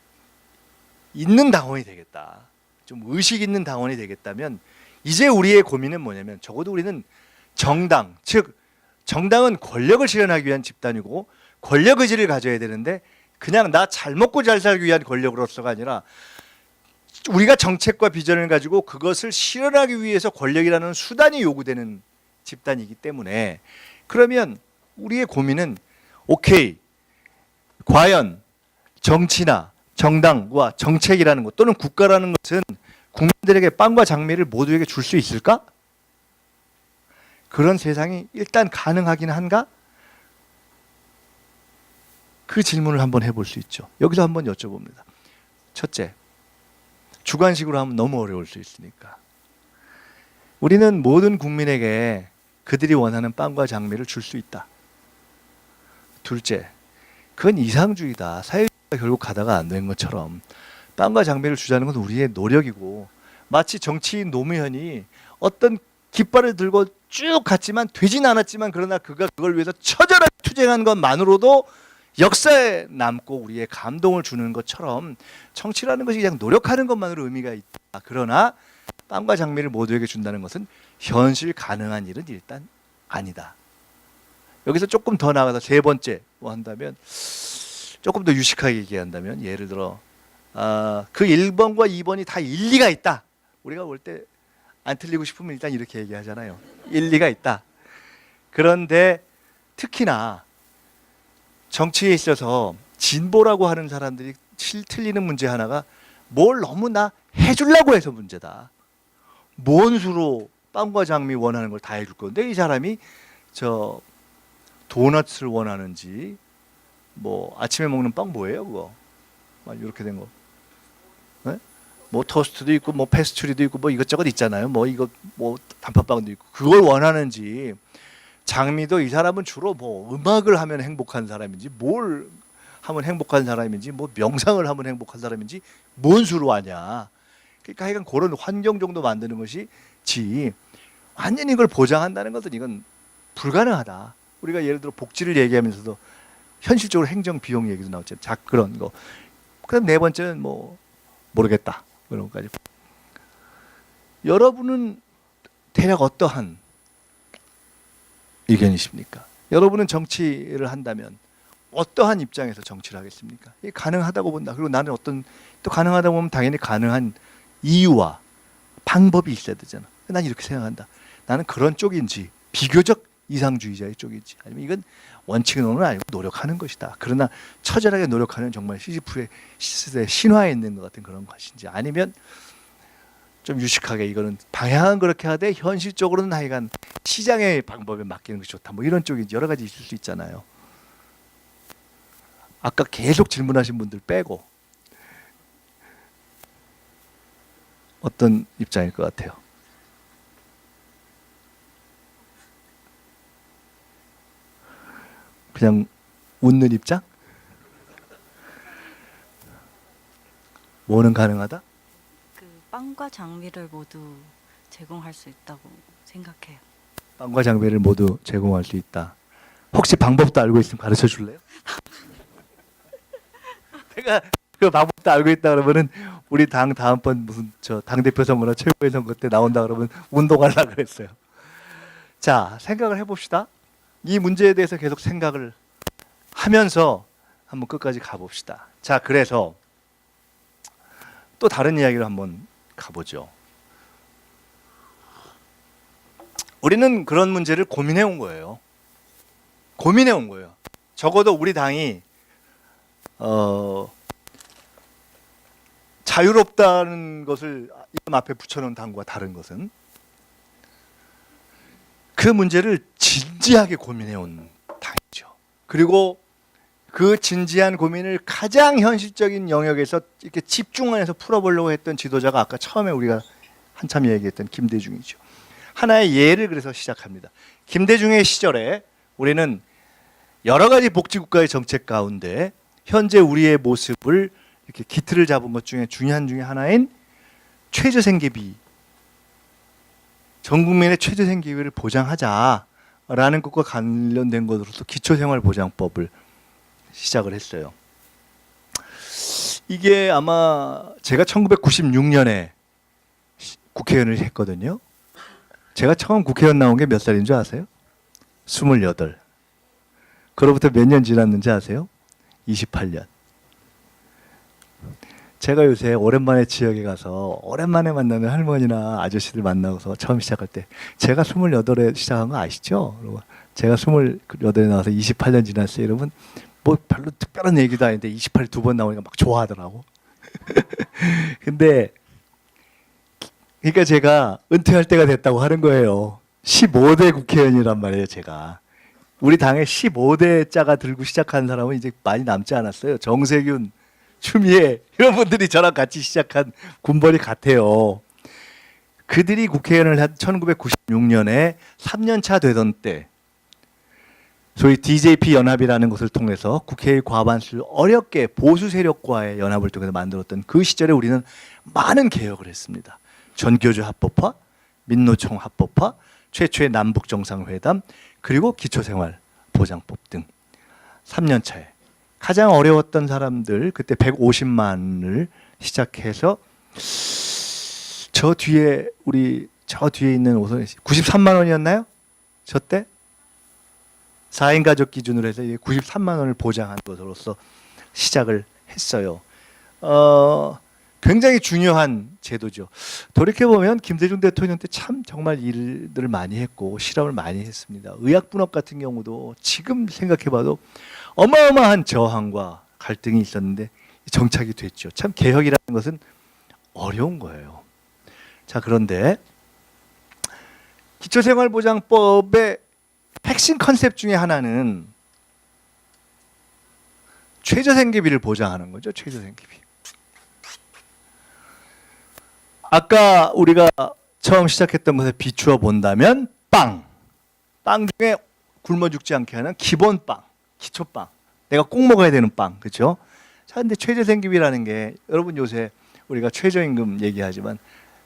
있는 당원이 되겠다. 좀 의식 있는 당원이 되겠다면 이제 우리의 고민은 뭐냐면 적어도 우리는 정당, 즉 정당은 권력을 실현하기 위한 집단이고 권력 의지를 가져야 되는데 그냥 나 잘 먹고 잘 살기 위한 권력으로서가 아니라 우리가 정책과 비전을 가지고 그것을 실현하기 위해서 권력이라는 수단이 요구되는 집단이기 때문에 그러면 우리의 고민은 오케이, 과연 정치나 정당과 정책이라는 것 또는 국가라는 것은 국민들에게 빵과 장미를 모두에게 줄 수 있을까? 그런 세상이 일단 가능하긴 한가? 그 질문을 한번 해볼 수 있죠. 여기서 한번 여쭤봅니다. 첫째, 주관식으로 하면 너무 어려울 수 있으니까. 우리는 모든 국민에게 그들이 원하는 빵과 장미를 줄 수 있다. 둘째, 그건 이상주의다. 사회주의가 결국 가다가 안 된 것처럼 빵과 장미를 주자는 건 우리의 노력이고 마치 정치인 노무현이 어떤 깃발을 들고 쭉 갔지만 되진 않았지만 그러나 그가 그걸 위해서 처절하게 투쟁한 것만으로도 역사에 남고 우리의 감동을 주는 것처럼 정치라는 것이 그냥 노력하는 것만으로 의미가 있다. 그러나 빵과 장미를 모두에게 준다는 것은 현실 가능한 일은 일단 아니다. 여기서 조금 더 나아가서 세 번째 뭐 한다면 조금 더 유식하게 얘기한다면 예를 들어 그 1번과 2번이 다 일리가 있다. 우리가 볼 때 안 틀리고 싶으면 일단 이렇게 얘기하잖아요. 일리가 있다. 그런데 특히나 정치에 있어서 진보라고 하는 사람들이 틀리는 문제 하나가 뭘 너무나 해주려고 해서 문제다. 뭔 수로 빵과 장미 원하는 걸 다 해줄 건데 이 사람이 저 도넛을 원하는지 뭐 아침에 먹는 빵 뭐예요 그거? 막 이렇게 된 거. 네? 뭐 토스트도 있고 뭐 페스츄리도 있고 뭐 이것저것 있잖아요. 뭐 이거 뭐 단팥빵도 있고 그걸 원하는지 장미도 이 사람은 주로 뭐 음악을 하면 행복한 사람인지 뭘 하면 행복한 사람인지 뭐 명상을 하면 행복한 사람인지 뭔 수로 아냐. 그러니까 하여간 그런 환경 정도 만드는 것이 지 완전히 이걸 보장한다는 것은 이건 불가능하다. 우리가 예를 들어 복지를 얘기하면서도 현실적으로 행정 비용 얘기도 나왔잖아요. 자 그런 거. 그다음 네 번째는 뭐 모르겠다. 그런 것까지. 여러분은 대략 어떠한 의견이십니까? 여러분은 정치를 한다면 어떠한 입장에서 정치를 하겠습니까? 이게 가능하다고 본다. 그리고 나는 어떤 또 가능하다고 보면 당연히 가능한 이유와 방법이 있어야 되잖아. 난 이렇게 생각한다. 나는 그런 쪽인지 비교적 이상주의자의 쪽인지 아니면 이건 원칙론은 아니고 노력하는 것이다. 그러나 처절하게 노력하는 정말 시지프의 신화에 있는 것 같은 그런 것인지 아니면 좀 유식하게 이거는 방향은 그렇게 하되 현실적으로는 하여간 시장의 방법에 맡기는 것이 좋다. 뭐 이런 쪽인지 여러 가지 있을 수 있잖아요. 아까 계속 질문하신 분들 빼고 어떤 입장일 것 같아요? 그냥 웃는 입장? 뭐는 가능하다? 그 빵과 장미를 모두 제공할 수 있다고 생각해요. 빵과 장미를 모두 제공할 수 있다. 혹시 방법도 알고 있으면 가르쳐 줄래요? 내가 그 방법도 알고 있다 그러면은 우리 당 다음번 무슨 저 당대표 선거나 최고위 선거 때 나온다 그러면 운동하려고 그랬어요. 자, 생각을 해봅시다. 이 문제에 대해서 계속 생각을 하면서 한번 끝까지 가봅시다. 자, 그래서 또 다른 이야기를 한번 가보죠. 우리는 그런 문제를 고민해 온 거예요. 고민해 온 거예요. 적어도 우리 당이 자유롭다는 것을 이름 앞에 붙여놓은 당과 다른 것은 그 문제를 진지하게 고민해 온 당이죠. 그리고 그 진지한 고민을 가장 현실적인 영역에서 이렇게 집중해서 풀어보려고 했던 지도자가 아까 처음에 우리가 한참 얘기했던 김대중이죠. 하나의 예를 그래서 시작합니다. 김대중의 시절에 우리는 여러 가지 복지국가의 정책 가운데 현재 우리의 모습을 이렇게 기틀을 잡은 것 중에 중요한 중에 하나인 최저생계비, 전 국민의 최저생계비를 보장하자라는 것과 관련된 것으로서 기초생활보장법을 시작을 했어요. 이게 아마 제가 1996년에 국회의원을 했거든요. 제가 처음 국회의원 나온 게 몇 살인 줄 아세요? 28. 그로부터 몇 년 지났는지 아세요? 28년. 제가 요새 오랜만에 지역에 가서 오랜만에 만나는 할머니나 아저씨들 만나고서 처음 시작할 때 제가 28에 시작한 거 아시죠? 그리고 제가 28에 나와서 28년 지났어요. 여러분 뭐 별로 특별한 얘기도 아닌데 28이 두 번 나오니까 막 좋아하더라고. 근데 그러니까 제가 은퇴할 때가 됐다고 하는 거예요. 15대 국회의원이란 말이에요, 제가. 우리 당에 15대 자가 들고 시작한 사람은 이제 많이 남지 않았어요. 정세균, 추미애 이런 분들이 저랑 같이 시작한 군벌이 같아요. 그들이 국회의원을 한 1996년에 3년 차 되던 때 소위 DJP 연합이라는 것을 통해서 국회의 과반수를 어렵게 보수 세력과의 연합을 통해서 만들었던 그 시절에 우리는 많은 개혁을 했습니다. 전교조 합법화, 민노총 합법화, 최초의 남북 정상회담, 그리고 기초생활보장법 등 3년 차에 가장 어려웠던 사람들 그때 150만을 시작해서 저 뒤에 있는 93만 원이었나요? 저 때 4인 가족 기준으로 해서 93만 원을 보장한 것으로서 시작을 했어요. 굉장히 중요한 제도죠. 돌이켜보면 김대중 대통령 때 참 정말 일들을 많이 했고 실험을 많이 했습니다. 의학분업 같은 경우도 지금 생각해봐도 어마어마한 저항과 갈등이 있었는데 정착이 됐죠. 참 개혁이라는 것은 어려운 거예요. 자, 그런데 기초생활보장법의 핵심 컨셉 중에 하나는 최저생계비를 보장하는 거죠. 최저생계비. 아까 우리가 처음 시작했던 것에 비추어 본다면 빵 중에 굶어 죽지 않게 하는 기본 빵, 기초빵, 내가 꼭 먹어야 되는 빵, 그렇죠? 자, 근데 최저생계비라는 게 여러분 요새 우리가 최저임금 얘기하지만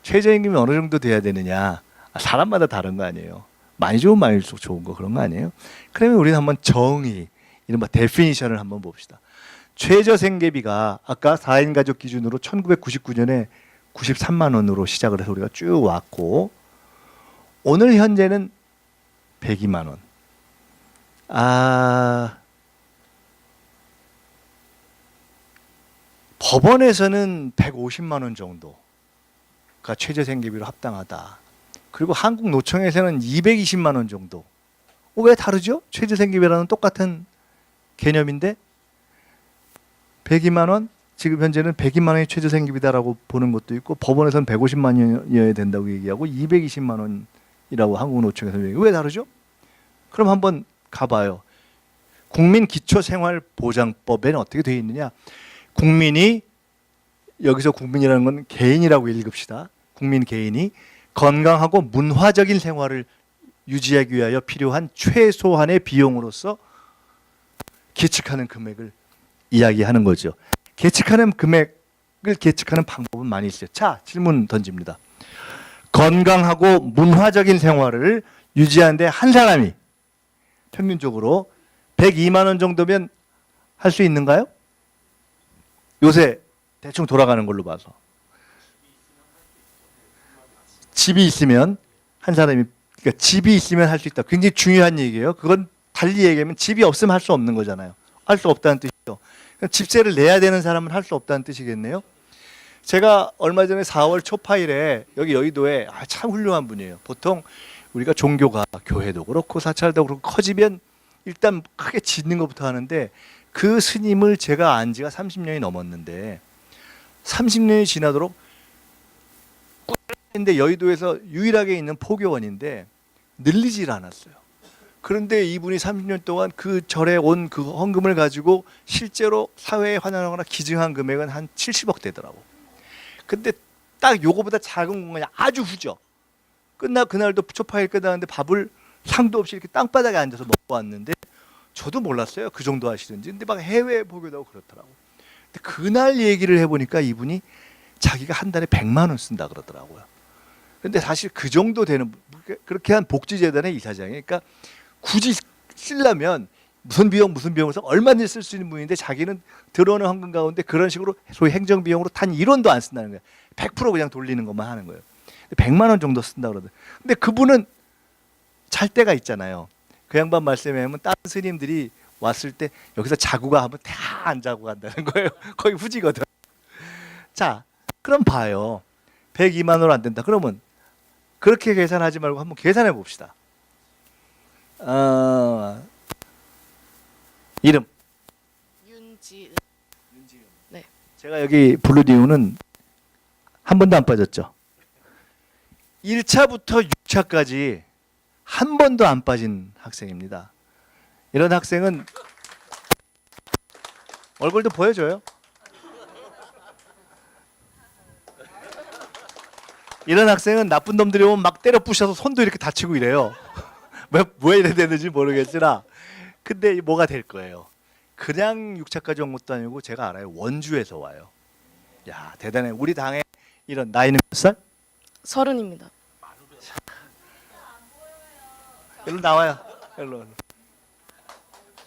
최저임금이 어느 정도 돼야 되느냐, 사람마다 다른 거 아니에요. 많이 좋은 많이일수록 좋은 거 그런 거 아니에요? 그러면 우리는 한번 정의, 이른바 데피니션을 한번 봅시다. 최저생계비가 아까 4인 가족 기준으로 1999년에 93만 원으로 시작을 해서 우리가 쭉 왔고 오늘 현재는 102만 원. 법원에서는 150만 원 정도가 최저생계비로 합당하다. 그리고 한국노총에서는 220만 원 정도. 왜 다르죠? 최저생계비라는 똑같은 개념인데 102만 원, 지금 현재는 102만 원이 최저생계비다라고 보는 것도 있고 법원에서는 150만 원이어야 된다고 얘기하고 220만 원이라고 한국노총에서 얘기해요. 왜 다르죠? 그럼 한번 가봐요. 국민기초생활보장법에는 어떻게 되어 있느냐? 국민이, 여기서 국민이라는 건 개인이라고 읽읍시다. 국민 개인이 건강하고 문화적인 생활을 유지하기 위하여 필요한 최소한의 비용으로서 계측하는 금액을 이야기하는 거죠. 계측하는 금액을 계측하는 방법은 많이 있어요. 자, 질문 던집니다. 건강하고 문화적인 생활을 유지하는데 한 사람이 평균적으로 102만 원 정도면 할 수 있는가요? 요새 대충 돌아가는 걸로 봐서. 집이 있으면 한 사람이, 그러니까 집이 있으면 할 수 있다. 굉장히 중요한 얘기예요. 그건 달리 얘기하면 집이 없으면 할 수 없는 거잖아요. 할 수 없다는 뜻이죠. 집세를 내야 되는 사람은 할 수 없다는 뜻이겠네요. 제가 얼마 전에 4월 초파일에 여기 여의도에 참 훌륭한 분이에요. 보통 우리가 종교가 교회도 그렇고 사찰도 그렇고 커지면 일단 크게 짓는 것부터 하는데 그 스님을 제가 안 지가 30년이 넘었는데 30년이 지나도록 근데 여의도에서 유일하게 있는 포교원인데 늘리질 않았어요. 그런데 이분이 30년 동안 그 절에 온 그 헌금을 가지고 실제로 사회에 환원하거나 기증한 금액은 한 70억 되더라고. 근데 딱 요거보다 작은 공간이 아주 후져. 그날도 초파일 끝나는데 밥을 상도 없이 이렇게 땅바닥에 앉아서 먹고 왔는데 저도 몰랐어요. 그 정도 하시는지. 근데 막 해외 보기도 하고 그렇더라고. 근데 그날 얘기를 해보니까 이분이 자기가 한 달에 100만 원 쓴다 그러더라고요. 근데 사실 그 정도 되는, 그렇게 한 복지재단의 이사장이, 그러니까 굳이 쓰려면 무슨 비용에서 얼마든지 쓸 수 있는 분인데 자기는 들어오는 헌금 가운데 그런 식으로 소위 행정비용으로 단 1원도 안 쓴다는 거예요. 100% 그냥 돌리는 것만 하는 거예요. 100만 원 정도 쓴다 그러더라고요. 근데 그분은 잘 때가 있잖아요. 그 양반 말씀에 하면 다른 스님들이 왔을 때 여기서 자고 가 하면 다 안 자고 간다는 거예요. 거의 후지거든. 자, 그럼 봐요. 102만 원으로 안 된다. 그러면 그렇게 계산하지 말고 한번 계산해 봅시다. 이름 윤지은. 네. 제가 여기 부른 이유는 한 번도 안 빠졌죠. 1차부터 6차까지 한 번도 안 빠진 학생입니다. 이런 학생은 얼굴도 보여줘요. 이런 학생은 나쁜 놈들이 오면 막 때려 부셔서 손도 이렇게 다치고 이래요. 왜 이래 되는지 모르겠으나 근데 뭐가 될 거예요. 그냥 6차까지 온 것도 아니고 제가 알아요. 원주에서 와요. 야, 대단해. 우리 당에 이런 나이는 몇 살? 30입니다. 일로 나와요. 일로.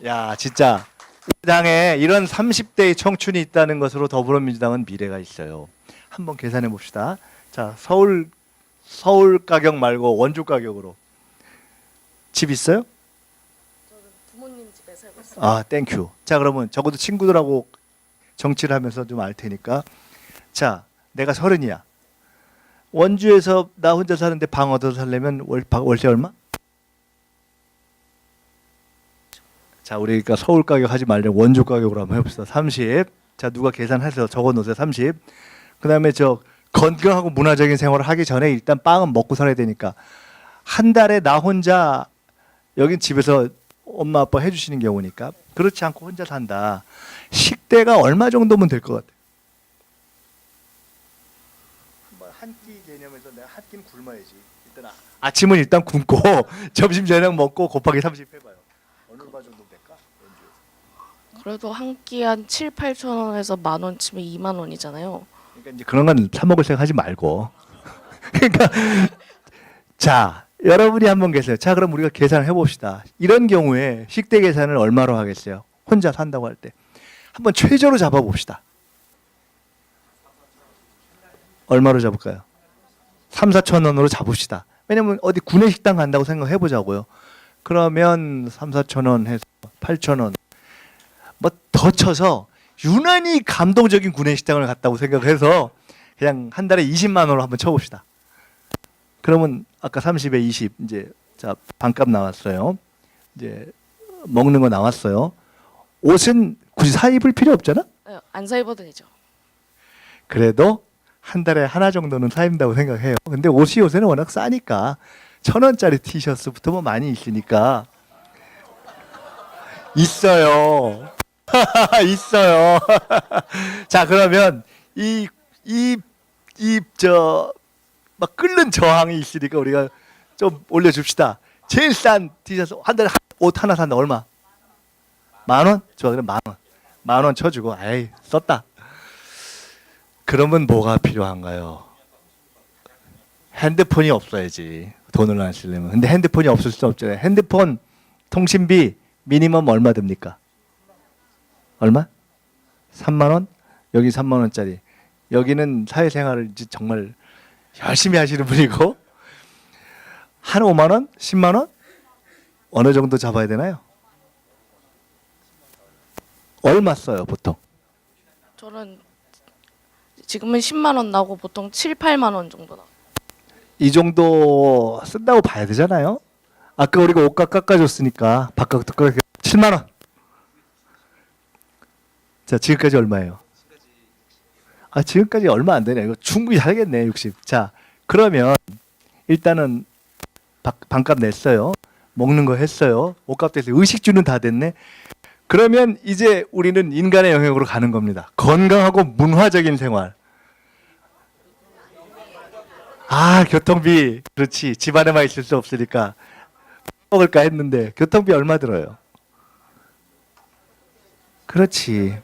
야, 진짜 우리 당에 이런 30대의 청춘이 있다는 것으로 더불어민주당은 미래가 있어요. 한번 계산해 봅시다. 자, 서울 가격 말고 원주 가격으로 집 있어요? 저는 부모님 집에 살고 있습니다. 아, 땡큐. 자, 그러면 적어도 친구들하고 정치를 하면서 좀 알 테니까. 자, 내가 30이야. 원주에서 나 혼자 사는데 방 얻어서 살려면 월세 얼마? 자, 우리 그러니까 서울 가격 하지 말고 원주 가격으로 한번 해봅시다. 30. 자, 누가 계산해서 적어놓으세요. 30. 그 다음에 저 건강하고 문화적인 생활을 하기 전에 일단 빵은 먹고 살아야 되니까 한 달에 나 혼자 여긴 집에서 엄마 아빠 해주시는 경우니까 그렇지 않고 혼자 산다. 식대가 얼마 정도면 될 것 같아? 한 끼 개념에서 내가 한 끼는 굶어야지. 일단 아침은 일단 굶고 점심 저녁 먹고 곱하기 30 해봐요. 어느 정도 될까? 그래도 한 끼 한 7, 8천 원에서 10,000원 치면 2만 원이잖아요. 그러니까 이제 그런 건 사 먹을 생각 하지 말고. 그러니까 자, 여러분이 한번 계세요. 자, 그럼 우리가 계산을 해봅시다. 이런 경우에 식대 계산을 얼마로 하겠어요? 혼자 산다고 할 때. 한번 최저로 잡아봅시다. 얼마로 잡을까요? 3, 4천 원으로 잡읍시다. 왜냐면 어디 구내식당 간다고 생각해보자고요. 그러면 3, 4천 원 해서 8천 원. 뭐 더 쳐서 유난히 감동적인 구내식당을 갔다고 생각해서 그냥 한 달에 20만 원으로 한번 쳐봅시다. 그러면 아까 30에 20 이제 자 반값 나왔어요. 이제 먹는 거 나왔어요. 옷은 굳이 사 입을 필요 없잖아. 네, 안 사 입어도 되죠. 그래도 한 달에 하나 정도는 사 입는다고 생각해요. 근데 옷이 요새는 워낙 싸니까 1,000원짜리 티셔츠부터 뭐 많이 있으니까 있어요. 있어요. 자, 그러면 막 끓는 저항이 있으니까 우리가 좀 올려줍시다. 제일 싼 티셔츠 한 달에 옷 하나 산다 얼마? 10,000원? 좋아, 그럼 10,000원. 10,000원 쳐주고, 아이 썼다. 그러면 뭐가 필요한가요? 핸드폰이 없어야지. 돈을 안 쓰려면. 근데 핸드폰이 없을 수 없잖아요. 핸드폰 통신비 미니멈 얼마 듭니까? 얼마? 3만 원? 여기 3만 원짜리. 여기는 사회생활을 이제 정말 열심히 하시는 분이고 한 5만 원? 10만 원? 어느 정도 잡아야 되나요? 얼마 써요 보통? 저는 지금은 10만 원 나오고 보통 7, 8만 원 정도 나와요. 이 정도 쓴다고 봐야 되잖아요. 아까 우리가 옷값 깎아줬으니까 바깥 7만 원. 자, 지금까지 얼마예요? 아, 지금까지 얼마 안 되네. 이거 충분히 살겠네, 60. 자, 그러면 일단은 반값 냈어요. 먹는 거 했어요. 옷값 됐어요. 의식주는 다 됐네. 그러면 이제 우리는 인간의 영역으로 가는 겁니다. 건강하고 문화적인 생활. 아, 교통비. 그렇지. 집안에만 있을 수 없으니까 먹을까 했는데 교통비 얼마 들어요? 그렇지.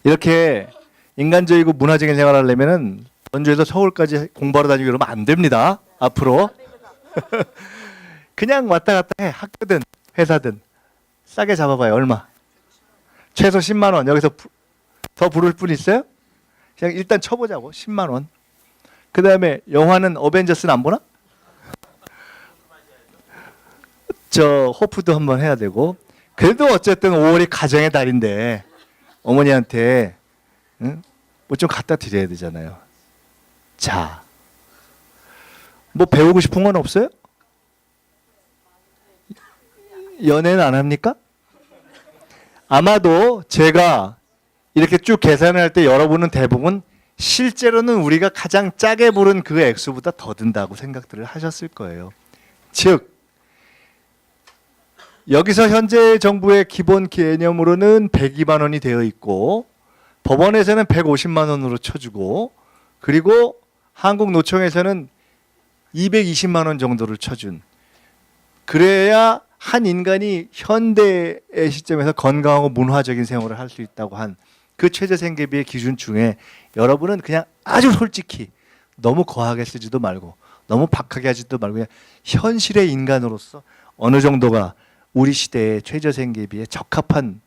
이렇게 인간적이고 문화적인 생활을 하려면은 원주에서 서울까지 공부하러 다니고 이러면 안 됩니다. 앞으로. 그냥 왔다 갔다 해. 학교든 회사든. 싸게 잡아봐요. 얼마? 최소 10만 원. 여기서 더 부를 분 있어요? 그냥 일단 쳐보자고. 10만 원. 그 다음에 영화는 어벤져스는 안 보나? 저 호프도 한번 해야 되고. 그래도 어쨌든 5월이 가정의 달인데 어머니한테 응? 뭐 좀 갖다 드려야 되잖아요. 자, 뭐 배우고 싶은 건 없어요? 연애는 안 합니까? 아마도 제가 이렇게 쭉 계산을 할 때 여러분은 대부분 실제로는 우리가 가장 짜게 부른 그 액수보다 더 든다고 생각들을 하셨을 거예요. 즉 여기서 현재 정부의 기본 개념으로는 102만 원이 되어 있고 법원에서는 150만 원으로 쳐주고 그리고 한국노총에서는 220만 원 정도를 쳐준 그래야 한 인간이 현대의 시점에서 건강하고 문화적인 생활을 할 수 있다고 한 그 최저생계비의 기준 중에 여러분은 그냥 아주 솔직히 너무 거하게 쓰지도 말고 너무 박하게 하지도 말고 그냥 현실의 인간으로서 어느 정도가 우리 시대의 최저생계비에 적합한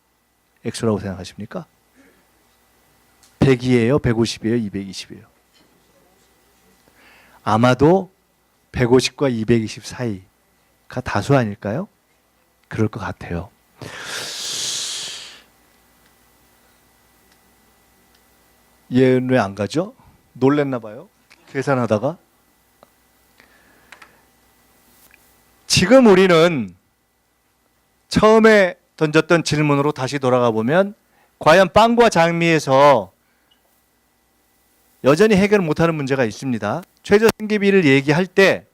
액수라고 생각하십니까? 100이에요? 150이에요? 220이에요? 아마도 150과 220 사이가 다수 아닐까요? 그럴 것 같아요. 얘는 왜 안 가죠? 놀랬나 봐요. 계산하다가. 지금 우리는 처음에 던졌던 질문으로 다시 돌아가 보면 과연 빵과 장미에서 여전히 해결 못하는 문제가 있습니다. 최저생계비를 얘기할 때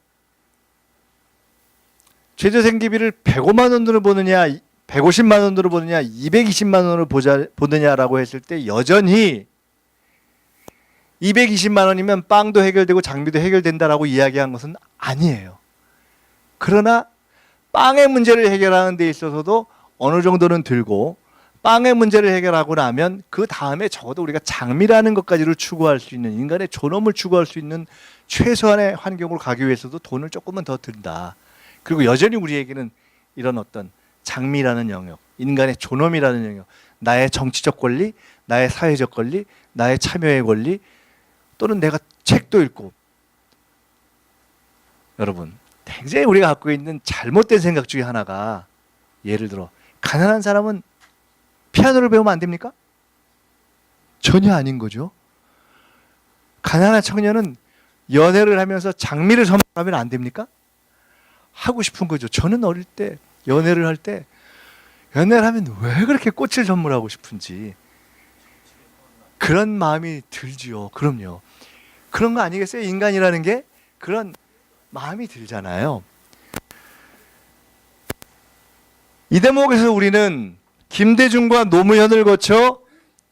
최저생계비를 105만 원으로 보느냐 150만 원으로 보느냐 220만 원으로 보느냐라고 했을 때 여전히 220만 원이면 빵도 해결되고 장미도 해결된다라고 이야기한 것은 아니에요. 그러나 빵의 문제를 해결하는 데 있어서도 어느 정도는 들고 빵의 문제를 해결하고 나면 그 다음에 적어도 우리가 장미라는 것까지를 추구할 수 있는 인간의 존엄을 추구할 수 있는 최소한의 환경으로 가기 위해서도 돈을 조금은 더 든다. 그리고 여전히 우리에게는 이런 어떤 장미라는 영역, 인간의 존엄이라는 영역, 나의 정치적 권리, 나의 사회적 권리, 나의 참여의 권리, 또는 내가 책도 읽고. 여러분, 굉장히 우리가 갖고 있는 잘못된 생각 중에 하나가, 예를 들어 가난한 사람은 피아노를 배우면 안 됩니까? 전혀 아닌 거죠. 가난한 청년은 연애를 하면서 장미를 선물하면 안 됩니까? 하고 싶은 거죠. 저는 어릴 때 연애를 할 때 연애를 하면 왜 그렇게 꽃을 선물하고 싶은지 그런 마음이 들지요. 그럼요. 그런 거 아니겠어요? 인간이라는 게 그런 마음이 들잖아요. 이 대목에서 우리는 김대중과 노무현을 거쳐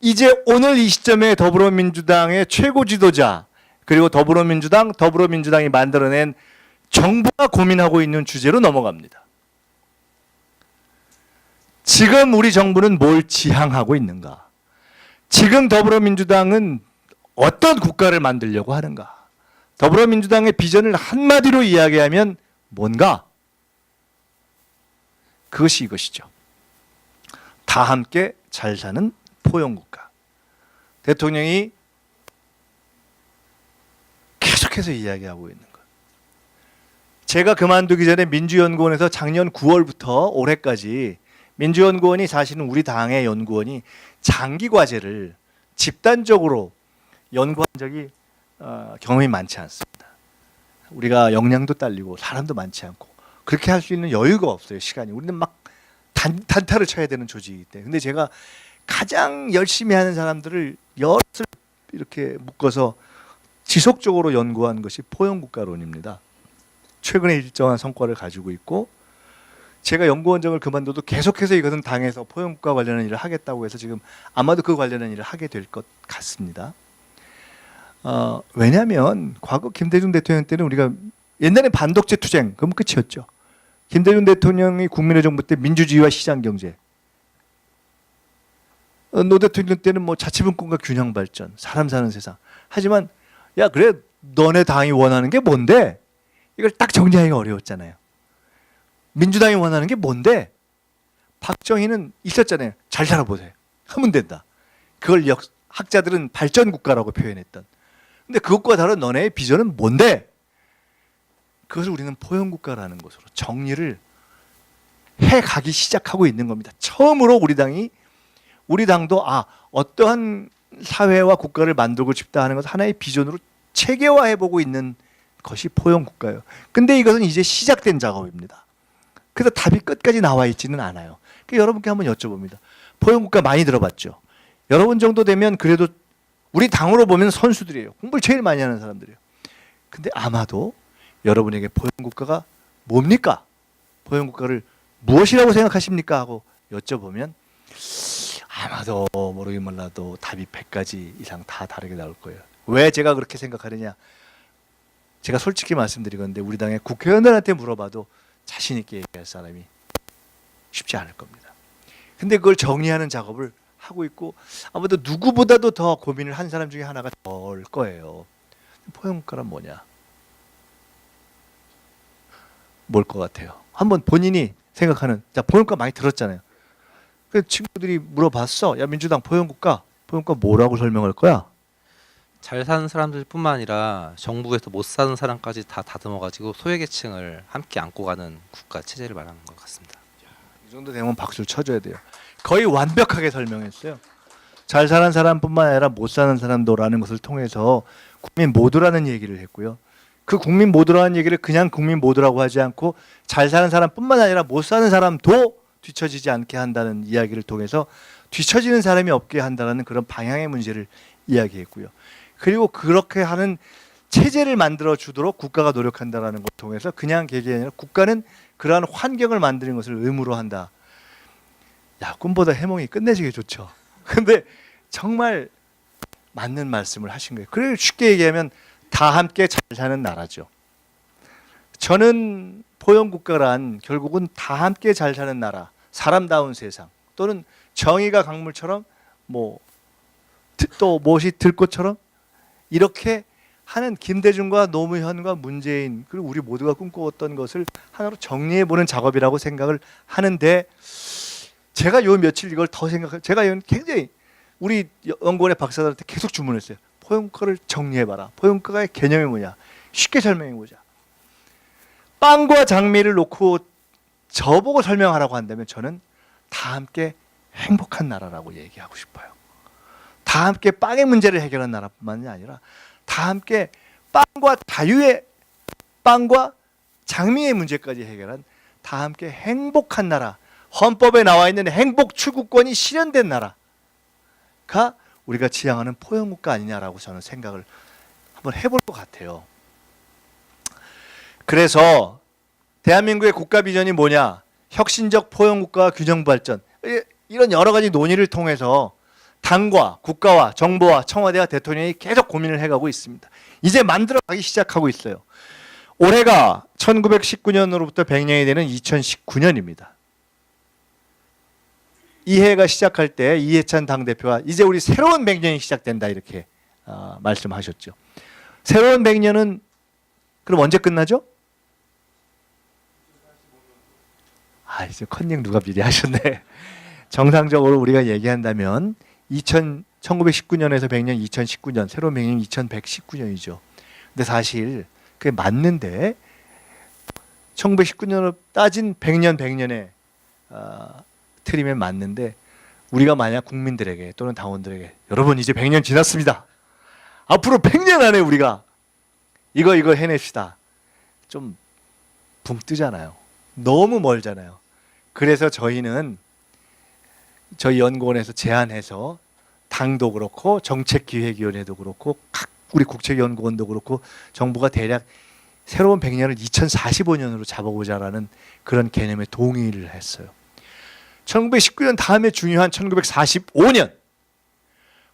이제 오늘 이 시점에 더불어민주당의 최고 지도자 그리고 더불어민주당이 만들어낸 정부가 고민하고 있는 주제로 넘어갑니다. 지금 우리 정부는 뭘 지향하고 있는가? 지금 더불어민주당은 어떤 국가를 만들려고 하는가? 더불어민주당의 비전을 한마디로 이야기하면 뭔가? 그것이 이것이죠. 다 함께 잘 사는 포용국가. 대통령이 계속해서 이야기하고 있는 것. 제가 그만두기 전에 민주연구원에서 작년 9월부터 올해까지 민주연구원이 사실은 우리 당의 연구원이 장기 과제를 집단적으로 연구한 적이 경험이 많지 않습니다. 우리가 역량도 딸리고 사람도 많지 않고 그렇게 할 수 있는 여유가 없어요. 시간이. 우리는 막 단타를 쳐야 되는 조직이기 때문에. 근데 제가 가장 열심히 하는 사람들을 여럿을 이렇게 묶어서 지속적으로 연구한 것이 포용국가론입니다. 최근에 일정한 성과를 가지고 있고 제가 연구원장을 그만둬도 계속해서 이것은 당에서 포용국가 관련한 일을 하겠다고 해서 지금 아마도 그 관련한 일을 하게 될 것 같습니다. 왜냐하면 과거 김대중 대통령 때는 우리가 옛날에 반독재 투쟁 그럼 끝이었죠. 김대중 대통령이 국민의 정부 때 민주주의와 시장경제, 노 대통령 때는 뭐 자치분권과 균형 발전, 사람 사는 세상. 하지만 야 그래 너네 당이 원하는 게 뭔데? 이걸 딱 정리하기가 어려웠잖아요. 민주당이 원하는 게 뭔데? 박정희는 있었잖아요. 잘 살아보세요. 하면 된다. 그걸 학자들은 발전국가라고 표현했던. 근데 그것과 다른 너네의 비전은 뭔데? 그것을 우리는 포용국가라는 것으로 정리를 해가기 시작하고 있는 겁니다. 처음으로 우리 당도 어떠한 사회와 국가를 만들고 싶다 하는 것을 하나의 비전으로 체계화해보고 있는 것이 포용국가예요. 근데 이것은 이제 시작된 작업입니다. 그래서 답이 끝까지 나와 있지는 않아요. 그러니까 여러분께 한번 여쭤봅니다. 포용국가 많이 들어봤죠? 여러분 정도 되면 그래도 우리 당으로 보면 선수들이에요. 공부를 제일 많이 하는 사람들이에요. 근데 아마도 여러분에게 포용국가가 뭡니까? 포용국가를 무엇이라고 생각하십니까? 하고 여쭤보면 아마도 모르긴 몰라도 답이 100가지 이상 다 다르게 나올 거예요. 왜 제가 그렇게 생각하느냐? 제가 솔직히 말씀드리건데 우리 당의 국회의원들한테 물어봐도 자신 있게 얘기할 사람이 쉽지 않을 겁니다. 근데 그걸 정리하는 작업을 하고 있고 아마도 누구보다도 더 고민을 한 사람 중에 하나가 저일 거예요. 포용국가란 뭐냐? 뭘 것 같아요? 한번 본인이 생각하는, 자, 포용국가 많이 들었잖아요. 그 친구들이 물어봤어. 야, 민주당 포용국가 뭐라고 설명할 거야? 잘 사는 사람들뿐만 아니라 정부에서 못 사는 사람까지 다 다듬어가지고 소외계층을 함께 안고 가는 국가 체제를 말하는 것 같습니다. 이 정도 되면 박수를 쳐줘야 돼요. 거의 완벽하게 설명했어요. 잘 사는 사람뿐만 아니라 못 사는 사람도라는 것을 통해서 국민 모두라는 얘기를 했고요. 그 국민 모두라는 얘기를 그냥 국민 모두라고 하지 않고 잘 사는 사람뿐만 아니라 못 사는 사람도 뒤처지지 않게 한다는 이야기를 통해서 뒤처지는 사람이 없게 한다는 그런 방향의 문제를 이야기했고요. 그리고 그렇게 하는 체제를 만들어 주도록 국가가 노력한다는 것을 통해서 그냥 계획이 아니라 국가는 그러한 환경을 만드는 것을 의무로 한다. 야, 꿈보다 해몽이 끝내주게 좋죠. 근데 정말 맞는 말씀을 하신 거예요. 그리고 쉽게 얘기하면 다 함께 잘 사는 나라죠. 저는 포용국가란 결국은 다 함께 잘 사는 나라, 사람다운 세상, 또는 정의가 강물처럼 또 무엇이 들꽃처럼 이렇게 하는 김대중과 노무현과 문재인 그리고 우리 모두가 꿈꿔왔던 것을 하나로 정리해보는 작업이라고 생각을 하는데, 제가 요 며칠 이걸 더 생각해요. 제가 굉장히 우리 연구원의 박사들한테 계속 주문했어요. 포용국가를 정리해봐라. 포용국가의 개념이 뭐냐. 쉽게 설명해보자. 빵과 장미를 놓고 저보고 설명하라고 한다면 저는 다 함께 행복한 나라라고 얘기하고 싶어요. 다 함께 빵의 문제를 해결한 나라뿐만이 아니라 다 함께 빵과 장미의 문제까지 해결한 다 함께 행복한 나라, 헌법에 나와 있는 행복 추구권이 실현된 나라가 우리가 지향하는 포용국가 아니냐라고 저는 생각을 한번 해볼 것 같아요. 그래서 대한민국의 국가 비전이 뭐냐? 혁신적 포용국가 균형 발전, 이런 여러 가지 논의를 통해서 당과 국가와 정부와 청와대와 대통령이 계속 고민을 해가고 있습니다. 이제 만들어가기 시작하고 있어요. 올해가 1919년으로부터 100년이 되는 2019년입니다. 이해가 시작할 때 이해찬 당대표가 이제 우리 새로운 100년이 시작된다 이렇게 말씀하셨죠. 새로운 100년은 그럼 언제 끝나죠? 이제 컨닝 누가 미리 하셨네. 정상적으로 우리가 얘기한다면 1919년에서 100년 2019년, 새로운 100년 2119년이죠. 근데 사실 그게 맞는데 1919년으로 따진 100년의 틀이면 맞는데, 우리가 만약 국민들에게 또는 당원들에게 여러분 이제 100년 지났습니다. 앞으로 100년 안에 우리가 이거 해냅시다. 좀 붕 뜨잖아요. 너무 멀잖아요. 그래서 저희는 저희 연구원에서 제안해서 당도 그렇고 정책기획위원회도 그렇고 각 우리 국책연구원도 그렇고 정부가 대략 새로운 100년을 2045년으로 잡아보자라는 그런 개념에 동의를 했어요. 1919년 다음에 중요한 1945년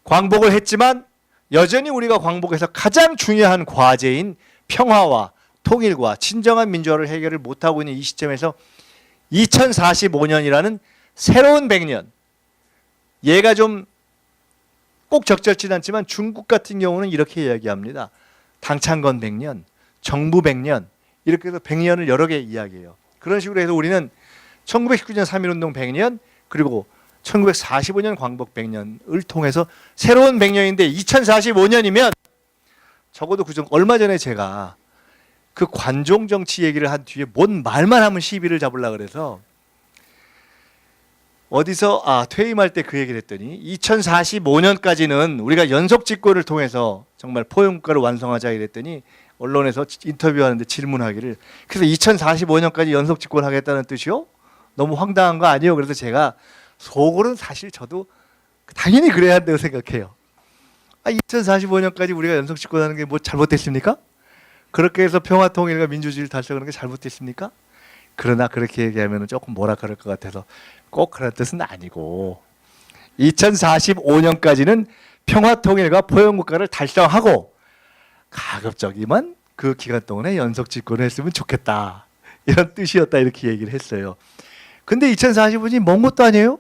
광복을 했지만 여전히 우리가 광복에서 가장 중요한 과제인 평화와 통일과 진정한 민주화를 해결을 못하고 있는 이 시점에서 2045년이라는 새로운 100년, 얘가 좀 꼭 적절치는 않지만 중국 같은 경우는 이렇게 이야기합니다. 당창건 100년, 정부 100년, 이렇게 해서 100년을 여러 개 이야기해요. 그런 식으로 해서 우리는 1919년 3.1운동 100년, 그리고 1945년 광복 100년을 통해서 새로운 100년인데 2045년이면 적어도 얼마 전에 제가 그 관종 정치 얘기를 한 뒤에 뭔 말만 하면 시비를 잡으려고 그래서 어디서 퇴임할 때 그 얘기를 했더니 2045년까지는 우리가 연속 집권을 통해서 정말 포용국가를 완성하자 이랬더니 언론에서 인터뷰하는데 질문하기를, 그래서 2045년까지 연속 집권하겠다는 뜻이요? 너무 황당한 거 아니에요? 그래서 제가 속으로는 사실 저도 당연히 그래야 한다고 생각해요. 2045년까지 우리가 연속 집권하는 게 뭐 잘못됐습니까? 그렇게 해서 평화 통일과 민주주의를 달성하는 게 잘못됐습니까? 그러나 그렇게 얘기하면 조금 뭐라 그럴 것 같아서 꼭 그런 뜻은 아니고 2045년까지는 평화 통일과 포용국가를 달성하고 가급적이면 그 기간 동안에 연속 집권을 했으면 좋겠다, 이런 뜻이었다 이렇게 얘기를 했어요. 근데 2045년이 먼 것도 아니에요.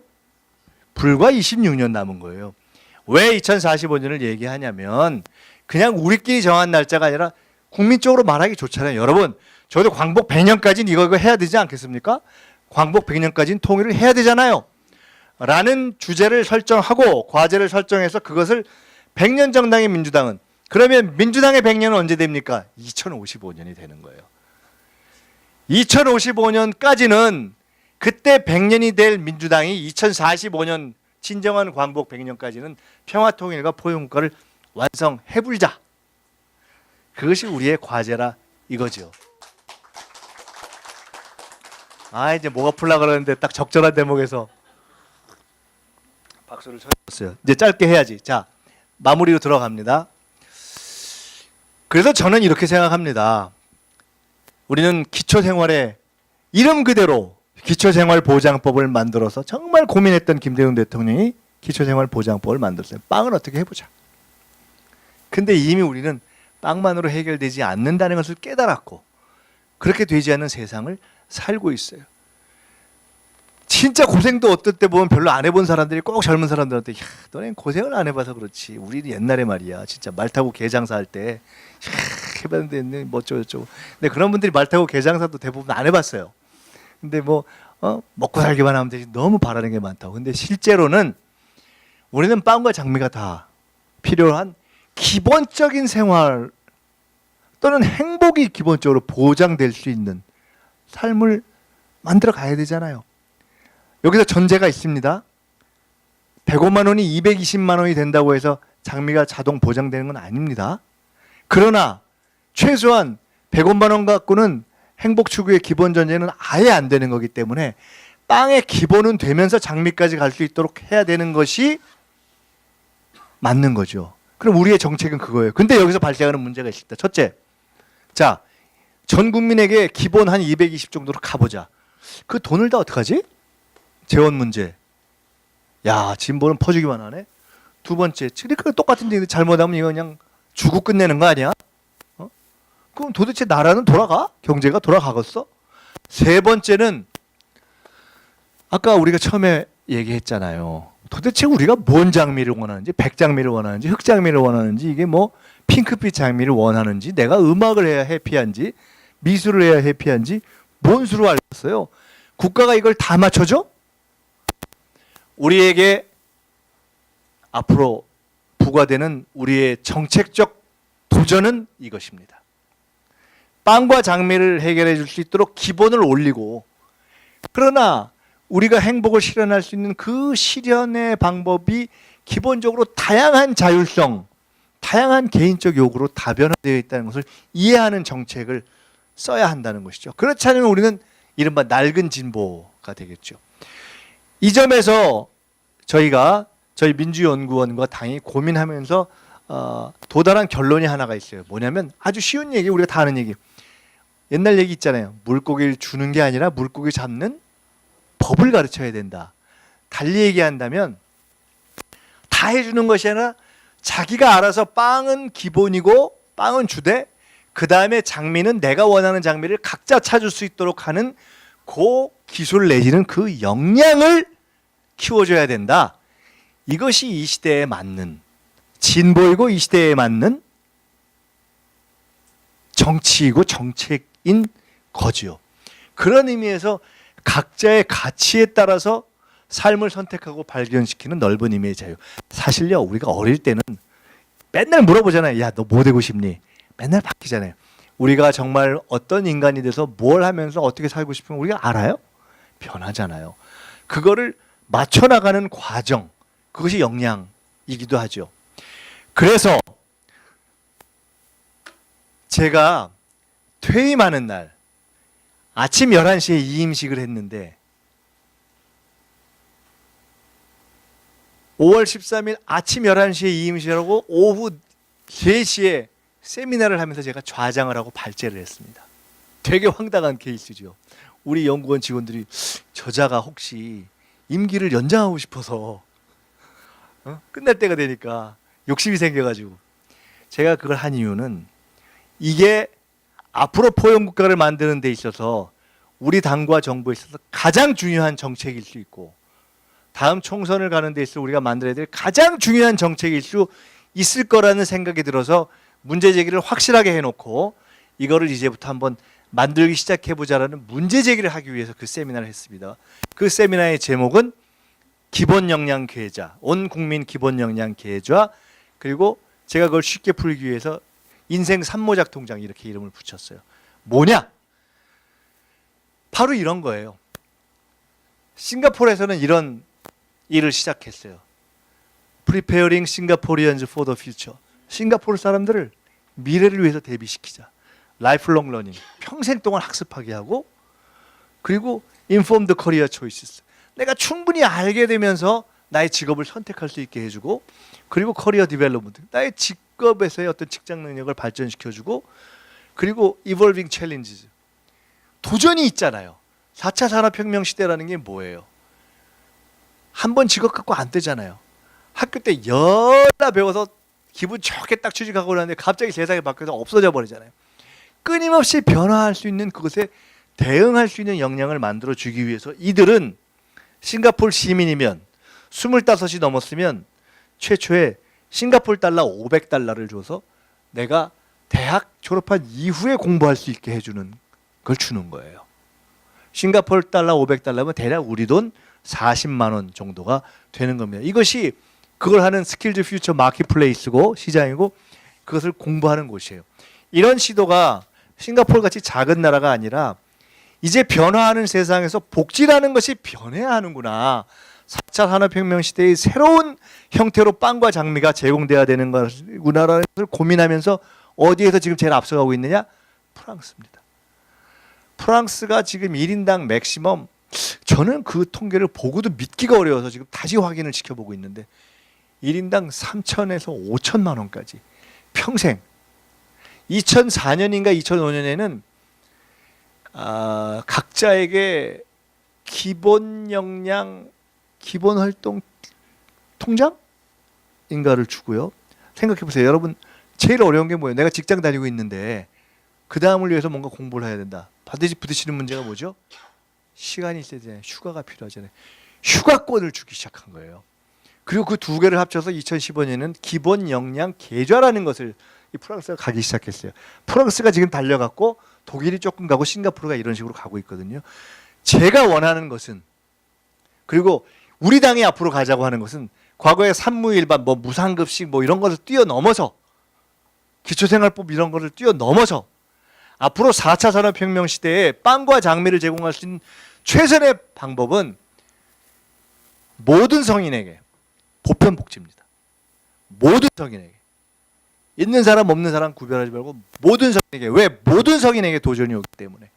불과 26년 남은 거예요. 왜 2045년을 얘기하냐면 그냥 우리끼리 정한 날짜가 아니라 국민적으로 말하기 좋잖아요. 여러분, 저도 광복 100년까지는 이거 해야 되지 않겠습니까? 광복 100년까지는 통일을 해야 되잖아요. 라는 주제를 설정하고 과제를 설정해서 그것을 100년 정당의 민주당은, 그러면 민주당의 100년은 언제 됩니까? 2055년이 되는 거예요. 2055년까지는 그때 100년이 될 민주당이 2045년 진정한 광복 100년까지는 평화통일과 포용국가를 완성해불자. 그것이 우리의 과제라 이거죠. 아, 이제 뭐가 풀라 그러는데 딱 적절한 대목에서 박수를 쳤어요. 이제 짧게 해야지. 자, 마무리로 들어갑니다. 그래서 저는 이렇게 생각합니다. 우리는 기초생활에 이름 그대로 기초생활보장법을 만들어서 정말 고민했던 김대중 대통령이 기초생활보장법을 만들었어요. 빵을 어떻게 해보자. 근데 이미 우리는 빵만으로 해결되지 않는다는 것을 깨달았고 그렇게 되지 않는 세상을 살고 있어요. 진짜 고생도 어떨 때 보면 별로 안 해본 사람들이 꼭 젊은 사람들한테 야, 너넨 고생을 안 해봐서 그렇지. 우리는 옛날에 말이야. 진짜 말 타고 개 장사할 때 해봤는데 뭐 어쩌고저쩌고. 근데 그런 분들이 말 타고 개 장사도 대부분 안 해봤어요. 근데 뭐 먹고 살기만 하면 되지. 너무 바라는 게 많다고. 근데 실제로는 우리는 빵과 장미가 다 필요한 기본적인 생활 또는 행복이 기본적으로 보장될 수 있는 삶을 만들어 가야 되잖아요. 여기서 전제가 있습니다. 105만 원이 220만 원이 된다고 해서 장미가 자동 보장되는 건 아닙니다. 그러나 최소한 105만 원 갖고는 행복 추구의 기본 전제는 아예 안 되는 거기 때문에 빵의 기본은 되면서 장미까지 갈 수 있도록 해야 되는 것이 맞는 거죠. 그럼 우리의 정책은 그거예요. 근데 여기서 발생하는 문제가 있습니다. 첫째, 자, 전 국민에게 기본 한 220 정도로 가보자. 그 돈을 다 어떡하지? 재원 문제. 야, 진보는 퍼주기만 하네. 두 번째, 그러니까 똑같은데 잘못하면 이거 그냥 주고 끝내는 거 아니야? 그럼 도대체 나라는 돌아가? 경제가 돌아가겠어? 세 번째는 아까 우리가 처음에 얘기했잖아요. 도대체 우리가 뭔 장미를 원하는지, 백장미를 원하는지, 흑장미를 원하는지, 이게 뭐 핑크빛 장미를 원하는지, 내가 음악을 해야 해피한지, 미술을 해야 해피한지 뭔 수로 알겠어요? 국가가 이걸 다 맞춰줘? 우리에게 앞으로 부과되는 우리의 정책적 도전은 이것입니다. 빵과 장미를 해결해 줄 수 있도록 기본을 올리고, 그러나 우리가 행복을 실현할 수 있는 그 실현의 방법이 기본적으로 다양한 자율성, 다양한 개인적 요구로 다변화되어 있다는 것을 이해하는 정책을 써야 한다는 것이죠. 그렇지 않으면 우리는 이른바 낡은 진보가 되겠죠. 이 점에서 저희 민주연구원과 당이 고민하면서 도달한 결론이 하나가 있어요. 뭐냐면 아주 쉬운 얘기, 우리가 다 아는 얘기. 옛날 얘기 있잖아요. 물고기를 주는 게 아니라 물고기 잡는 법을 가르쳐야 된다. 달리 얘기한다면 다 해주는 것이 아니라 자기가 알아서 빵은 기본이고 빵은 주되 그 다음에 장미는 내가 원하는 장미를 각자 찾을 수 있도록 하는 그 기술 내지는 그 역량을 키워줘야 된다. 이것이 이 시대에 맞는 진보이고 이 시대에 맞는 정치이고 정책인 거지요. 그런 의미에서 각자의 가치에 따라서 삶을 선택하고 발견시키는 넓은 의미의 자유. 사실요, 우리가 어릴 때는 맨날 물어보잖아요. 야, 너 뭐 되고 싶니? 맨날 바뀌잖아요. 우리가 정말 어떤 인간이 돼서 뭘 하면서 어떻게 살고 싶으면 우리가 알아요? 변하잖아요. 그거를 맞춰나가는 과정, 그것이 역량이기도 하죠. 그래서 제가 퇴임하는 날 아침 11시에 이임식을 했는데 5월 13일 아침 11시에 이임식을 하고 오후 3시에 세미나를 하면서 제가 좌장을 하고 발제를 했습니다. 되게 황당한 케이스죠. 우리 연구원 직원들이 저자가 혹시 임기를 연장하고 싶어서 끝날 때가 되니까 욕심이 생겨가지고 제가 그걸 한 이유는 이게 앞으로 포용국가를 만드는 데 있어서 우리 당과 정부에 있어서 가장 중요한 정책일 수 있고 다음 총선을 가는 데 있어서 우리가 만들어야 될 가장 중요한 정책일 수 있을 거라는 생각이 들어서 문제 제기를 확실하게 해놓고 이거를 이제부터 한번 만들기 시작해보자라는 문제 제기를 하기 위해서 그 세미나를 했습니다. 그 세미나의 제목은 기본 역량 계좌, 온 국민 기본 역량 계좌, 그리고 제가 그걸 쉽게 풀기 위해서 인생 산모작 통장 이렇게 이름을 붙였어요. 뭐냐? 바로 이런 거예요. 싱가포르에서는 이런 일을 시작했어요. Preparing Singaporeans for the future. 싱가포르 사람들을 미래를 위해서 대비시키자. 라이프롱 러닝, 평생 동안 학습하게 하고, 그리고 informed career choices. 내가 충분히 알게 되면서 나의 직업을 선택할 수 있게 해주고, 그리고 커리어 디벨롭먼트, 나의 직업에서의 어떤 직장 능력을 발전시켜주고, 그리고 evolving challenges, 도전이 있잖아요. 4차 산업혁명 시대라는 게 뭐예요? 한 번 직업 갖고 안 되잖아요. 학교 때 열나 배워서 기분 좋게 딱 취직하고 그러는데 갑자기 세상이 바뀌어서 없어져 버리잖아요. 끊임없이 변화할 수 있는 그것에 대응할 수 있는 역량을 만들어 주기 위해서 이들은 싱가포르 시민이면 25이 넘었으면 최초에 싱가포르 달러 500달러를 줘서 내가 대학 졸업한 이후에 공부할 수 있게 해주는 걸 주는 거예요. 싱가포르 달러 500달러면 대략 우리 돈 40만 원 정도가 되는 겁니다. 이것이 그걸 하는 스킬즈 퓨처 마켓플레이스고 시장이고 그것을 공부하는 곳이에요. 이런 시도가 싱가포르 같이 작은 나라가 아니라 이제 변화하는 세상에서 복지라는 것이 변해야 하는구나. 4차 산업혁명 시대의 새로운 형태로 빵과 장미가 제공돼야 되는 거구나라는 것을 고민하면서 어디에서 지금 제일 앞서가고 있느냐? 프랑스입니다. 프랑스가 지금 1인당 맥시멈, 저는 그 통계를 보고도 믿기가 어려워서 지금 다시 확인을 시켜보고 있는데 1인당 3천에서 5천만 원까지 평생. 2004년인가 2005년에는 각자에게 기본 역량, 기본 활동 통장인가를 주고요. 생각해 보세요. 여러분 제일 어려운 게 뭐예요? 내가 직장 다니고 있는데 그 다음을 위해서 뭔가 공부를 해야 된다. 반드시 부딪히는 문제가 뭐죠? 시간이 있어야 되잖아요. 휴가가 필요하잖아요. 휴가권을 주기 시작한 거예요. 그리고 그 두 개를 합쳐서 2015년에는 기본 역량 계좌라는 것을 이 프랑스가 가기 시작했어요. 프랑스가 지금 달려갔고 독일이 조금 가고 싱가포르가 이런 식으로 가고 있거든요. 제가 원하는 것은, 그리고 우리 당이 앞으로 가자고 하는 것은 과거의 산무일반, 뭐 무상급식 뭐 이런 것을 뛰어넘어서 기초생활법 이런 것을 뛰어넘어서 앞으로 4차 산업혁명 시대에 빵과 장미를 제공할 수 있는 최선의 방법은 모든 성인에게 보편복지입니다. 모든 성인에게. 있는 사람 없는 사람 구별하지 말고 모든 성인에게. 왜? 모든 성인에게 도전이 오기 때문에.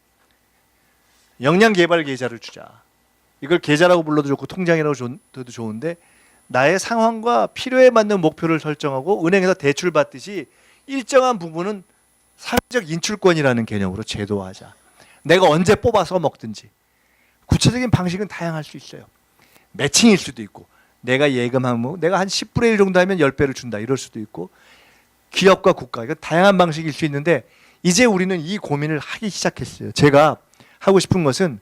역량개발 계좌를 주자. 이걸 계좌라고 불러도 좋고 통장이라고 줘도 좋은데 나의 상황과 필요에 맞는 목표를 설정하고 은행에서 대출 받듯이 일정한 부분은 사회적 인출권이라는 개념으로 제도화하자. 내가 언제 뽑아서 먹든지. 구체적인 방식은 다양할 수 있어요. 매칭일 수도 있고 내가 예금하면 내가 한 10분의 1 정도 하면 10배를 준다 이럴 수도 있고 기업과 국가, 이건 다양한 방식일 수 있는데 이제 우리는 이 고민을 하기 시작했어요. 제가 하고 싶은 것은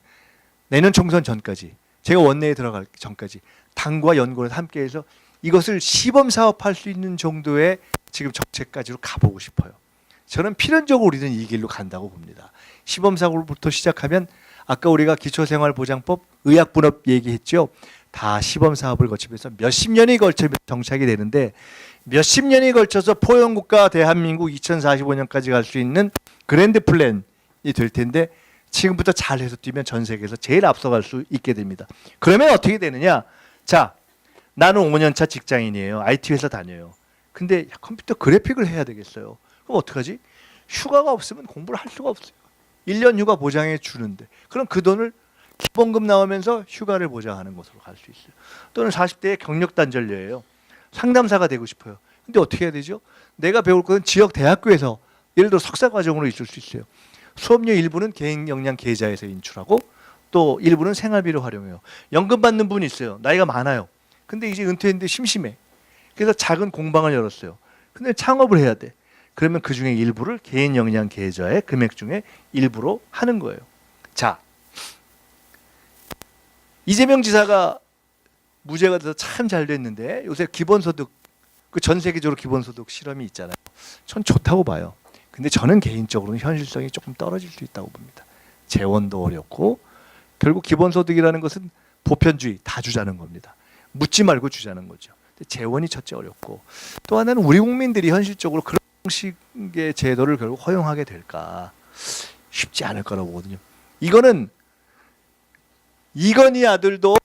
내년 총선 전까지, 제가 원내에 들어갈 전까지 당과 연구를 함께해서 이것을 시범 사업할 수 있는 정도의 지금 정책까지로 가보고 싶어요. 저는 필연적으로 우리는 이 길로 간다고 봅니다. 시범 사업부터 시작하면 아까 우리가 기초생활보장법, 의약분업 얘기했죠. 다 시범 사업을 거치면서 몇십 년이 걸쳐서 정착이 되는데 몇십 년이 걸쳐서 포용국가 대한민국 2045년까지 갈 수 있는 그랜드 플랜이 될 텐데 지금부터 잘해서 뛰면 전 세계에서 제일 앞서갈 수 있게 됩니다. 그러면 어떻게 되느냐? 자, 나는 5년차 직장인이에요. IT 회사 다녀요. 근데 컴퓨터 그래픽을 해야 되겠어요. 그럼 어떡하지? 휴가가 없으면 공부를 할 수가 없어요. 1년 휴가 보장해 주는데 그럼 그 돈을 기본급 나오면서 휴가를 보장하는 것으로 갈 수 있어요. 또는 40대에 경력 단절녀예요. 상담사가 되고 싶어요. 근데 어떻게 해야 되죠? 내가 배울 것은 지역 대학교에서 예를 들어 석사 과정으로 있을 수 있어요. 수업료 일부는 개인 역량 계좌에서 인출하고 또 일부는 생활비로 활용해요. 연금 받는 분이 있어요. 나이가 많아요. 근데 이제 은퇴했는데 심심해. 그래서 작은 공방을 열었어요. 근데 창업을 해야 돼. 그러면 그 중에 일부를 개인 역량 계좌의 금액 중에 일부로 하는 거예요. 자, 이재명 지사가 무죄가 돼서 참 잘 됐는데 요새 기본소득, 그 전 세계적으로 기본소득 실험이 있잖아요. 전 좋다고 봐요. 근데 저는 개인적으로는 현실성이 조금 떨어질 수 있다고 봅니다. 재원도 어렵고 결국 기본소득이라는 것은 보편주의, 다 주자는 겁니다. 묻지 말고 주자는 거죠. 근데 재원이 첫째 어렵고 또 하나는 우리 국민들이 현실적으로 그런 식의 제도를 결국 허용하게 될까 쉽지 않을 거라고 보거든요. 이거는 이건희 아들도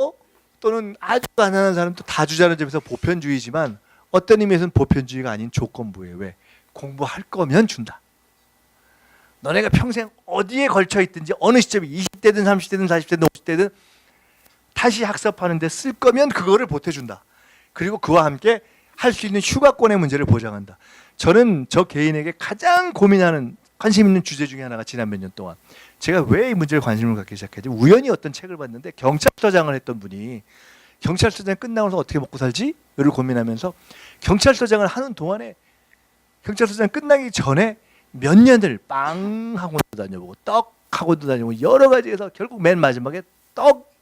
또는 아주 가난한 사람도 다주자는 점에서 보편주의지만 어떤 의미에서는 보편주의가 아닌 조건부예요. 왜? 공부할 거면 준다. 너네가 평생 어디에 걸쳐 있든지 어느 시점에 20대든 30대든 40대든 50대든 다시 학습하는데 쓸 거면 그거를 보태준다. 그리고 그와 함께 할 수 있는 휴가권의 문제를 보장한다. 저는 저 개인에게 가장 고민하는 관심 있는 주제 중에 하나가 지난 몇 년 동안 제가 왜 이 문제에 관심을 갖기 시작했지? 우연히 어떤 책을 봤는데 경찰서장을 했던 분이 경찰서장 끝나고 나서 어떻게 먹고 살지? 를 고민하면서 경찰서장을 하는 동안에 경찰서장 끝나기 전에 몇 년을 빵 학원도 다녀보고 떡 학원도 다녀보고 여러 가지에서 결국 맨 마지막에 떡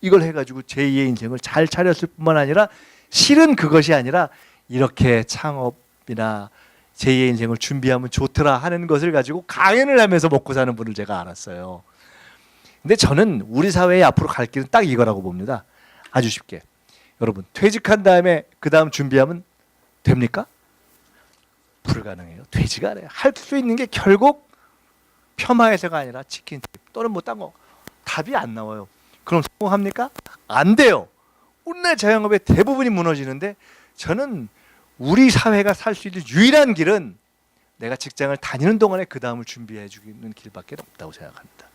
이걸 해가지고 제2의 인생을 잘 차렸을 뿐만 아니라 실은 그것이 아니라 이렇게 창업이나 제2의 인생을 준비하면 좋더라 하는 것을 가지고 강연을 하면서 먹고 사는 분을 제가 알았어요. 근데 저는 우리 사회에 앞으로 갈 길은 딱 이거라고 봅니다. 아주 쉽게. 여러분 퇴직한 다음에 그 다음 준비하면 됩니까? 불가능해요. 되지가 않아요. 할 수 있는 게 결국 폄하해서가 아니라 치킨집 또는 뭐 딴 거 답이 안 나와요. 그럼 성공합니까? 안 돼요. 오늘 자영업의 대부분이 무너지는데 저는 우리 사회가 살 수 있는 유일한 길은 내가 직장을 다니는 동안에 그 다음을 준비해 주는 길밖에 없다고 생각합니다.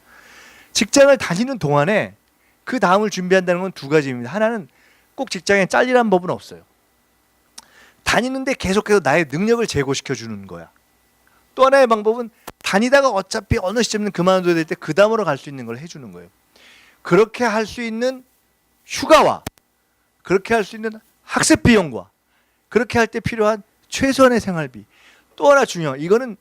직장을 다니는 동안에 그 다음을 준비한다는 건 두 가지입니다. 하나는 꼭 직장에 잘리라는 법은 없어요. 다니는데 계속해서 나의 능력을 제고시켜 주는 거야. 또 하나의 방법은 다니다가 어차피 어느 시점은 그만둬야 될 때 그 다음으로 갈 수 있는 걸 해주는 거예요. 그렇게 할 수 있는 휴가와 그렇게 할 수 있는 학습 비용과 그렇게 할 때 필요한 최소한의 생활비. 또 하나 중요한 이거는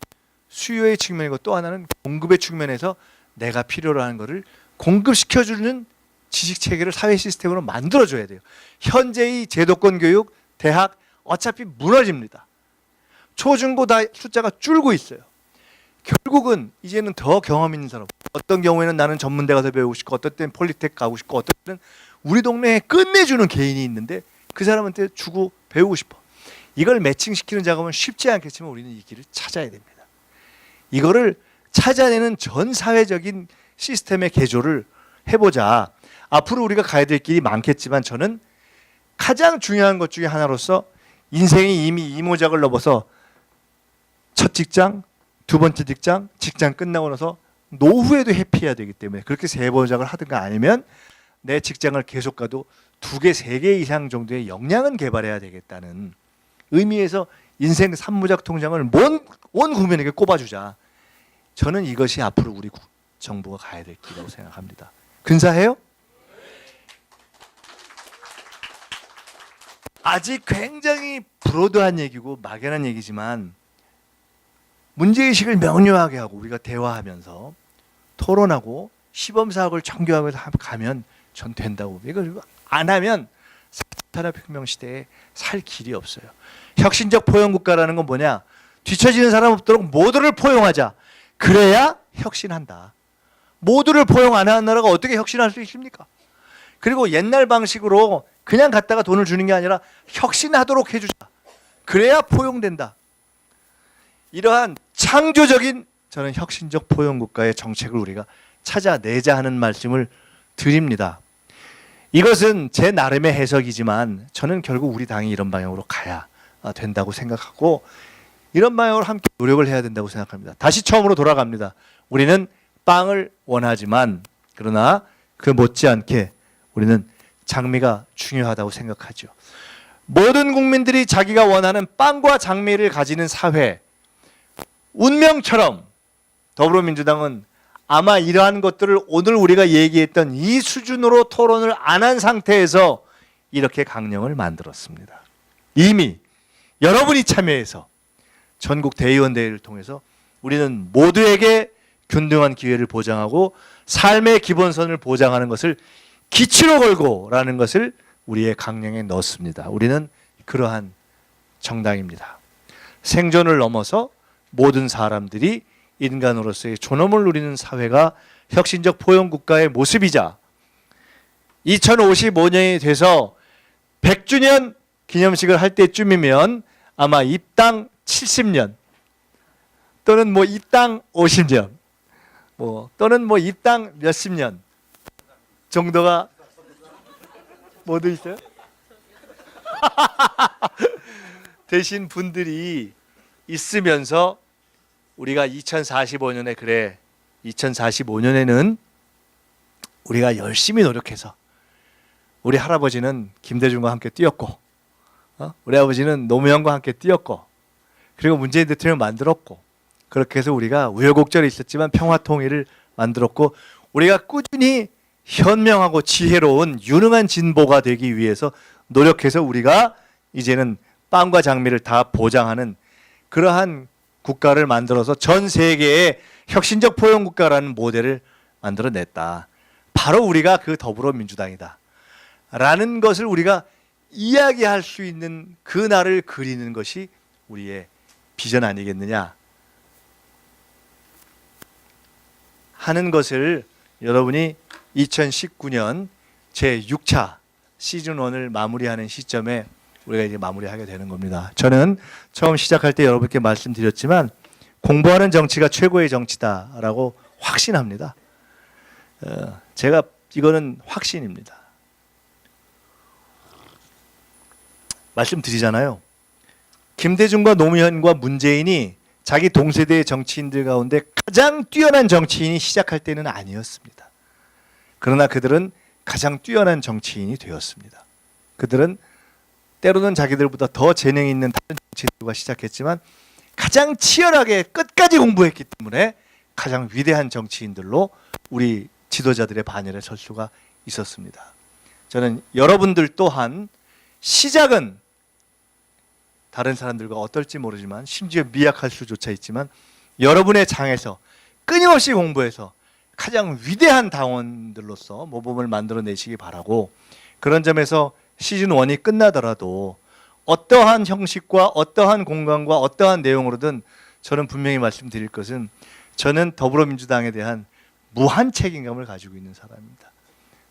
수요의 측면이고 또 하나는 공급의 측면에서 내가 필요로 하는 거를 공급시켜주는 지식 체계를 사회 시스템으로 만들어줘야 돼요. 현재의 제도권 교육, 대학 어차피 무너집니다. 초중고 다 숫자가 줄고 있어요. 결국은 이제는 더 경험 있는 사람, 어떤 경우에는 나는 전문대 가서 배우고 싶고 어떤 때는 폴리텍 가고 싶고 어떤 때는 우리 동네에 끝내주는 개인이 있는데 그 사람한테 주고 배우고 싶어. 이걸 매칭시키는 작업은 쉽지 않겠지만 우리는 이 길을 찾아야 됩니다. 이거를 찾아내는 전 사회적인 시스템의 개조를 해보자. 앞으로 우리가 가야 될 길이 많겠지만 저는 가장 중요한 것 중에 하나로서 인생이 이미 이모작을 넘어서 첫 직장, 두 번째 직장, 직장 끝나고 나서 노후에도 해피해야 되기 때문에 그렇게 세 번작을 하든가 아니면 내 직장을 계속 가도 2개, 3개 이상 정도의 역량은 개발해야 되겠다는 의미에서 인생 3무작 통장을 온 국민에게 꼽아주자. 저는 이것이 앞으로 우리 정부가 가야 될 길이라고 생각합니다. 근사해요? 아직 굉장히 브로드한 얘기고 막연한 얘기지만 문제의식을 명료하게 하고 우리가 대화하면서 토론하고 시범사업을 정교하면서 가면 전 된다고. 이걸 안 하면 산업혁명 시대에 살 길이 없어요. 혁신적 포용국가라는 건 뭐냐? 뒤처지는 사람 없도록 모두를 포용하자. 그래야 혁신한다. 모두를 포용 안 하는 나라가 어떻게 혁신할 수 있습니까? 그리고 옛날 방식으로 그냥 갖다가 돈을 주는 게 아니라 혁신하도록 해주자. 그래야 포용된다. 이러한 창조적인 저는 혁신적 포용국가의 정책을 우리가 찾아내자 하는 말씀을 드립니다. 이것은 제 나름의 해석이지만 저는 결국 우리 당이 이런 방향으로 가야 된다고 생각하고 이런 방향으로 함께 노력을 해야 된다고 생각합니다. 다시 처음으로 돌아갑니다. 우리는 빵을 원하지만 그러나 그 못지않게 우리는 장미가 중요하다고 생각하죠. 모든 국민들이 자기가 원하는 빵과 장미를 가지는 사회, 운명처럼 더불어민주당은 아마 이러한 것들을 오늘 우리가 얘기했던 이 수준으로 토론을 안 한 상태에서 이렇게 강령을 만들었습니다. 이미 여러분이 참여해서 전국 대의원 대회를 통해서 우리는 모두에게 균등한 기회를 보장하고 삶의 기본선을 보장하는 것을 기치로 걸고라는 것을 우리의 강령에 넣었습니다. 우리는 그러한 정당입니다. 생존을 넘어서 모든 사람들이 인간으로서의 존엄을 누리는 사회가 혁신적 포용국가의 모습이자 2055년이 돼서 100주년 기념식을 할 때쯤이면 아마 입당 70년 또는 뭐 입당 50년 또는 뭐 입당 몇십 년 정도가 모두 있어요? 되신 분들이 있으면서 우리가 2045년에 그래 2045년에는 우리가 열심히 노력해서 우리 할아버지는 김대중과 함께 뛰었고 우리 아버지는 노무현과 함께 뛰었고 그리고 문재인 대통령 만들었고 그렇게 해서 우리가 우여곡절이 있었지만 평화통일을 만들었고 우리가 꾸준히 현명하고 지혜로운 유능한 진보가 되기 위해서 노력해서 우리가 이제는 빵과 장미를 다 보장하는 그러한 국가를 만들어서 전 세계의 혁신적 포용국가라는 모델을 만들어냈다. 바로 우리가 그 더불어민주당이다. 라는 것을 우리가 이야기할 수 있는 그 날을 그리는 것이 우리의 비전 아니겠느냐 하는 것을 여러분이 2019년 제6차 시즌1을 마무리하는 시점에 우리가 이제 마무리하게 되는 겁니다. 저는 처음 시작할 때 여러분께 말씀드렸지만 공부하는 정치가 최고의 정치다라고 확신합니다. 제가 이거는 확신입니다. 말씀드리잖아요. 김대중과 노무현과 문재인이 자기 동세대의 정치인들 가운데 가장 뛰어난 정치인이 시작할 때는 아니었습니다. 그러나 그들은 가장 뛰어난 정치인이 되었습니다. 그들은 때로는 자기들보다 더 재능이 있는 다른 정치인들과 시작했지만 가장 치열하게 끝까지 공부했기 때문에 가장 위대한 정치인들로 우리 지도자들의 반열에 설 수가 있었습니다. 저는 여러분들 또한 시작은 다른 사람들과 어떨지 모르지만 심지어 미약할 수조차 있지만 여러분의 장에서 끊임없이 공부해서 가장 위대한 당원들로서 모범을 만들어내시기 바라고 그런 점에서 시즌1이 끝나더라도 어떠한 형식과 어떠한 공간과 어떠한 내용으로든 저는 분명히 말씀드릴 것은 저는 더불어민주당에 대한 무한 책임감을 가지고 있는 사람입니다.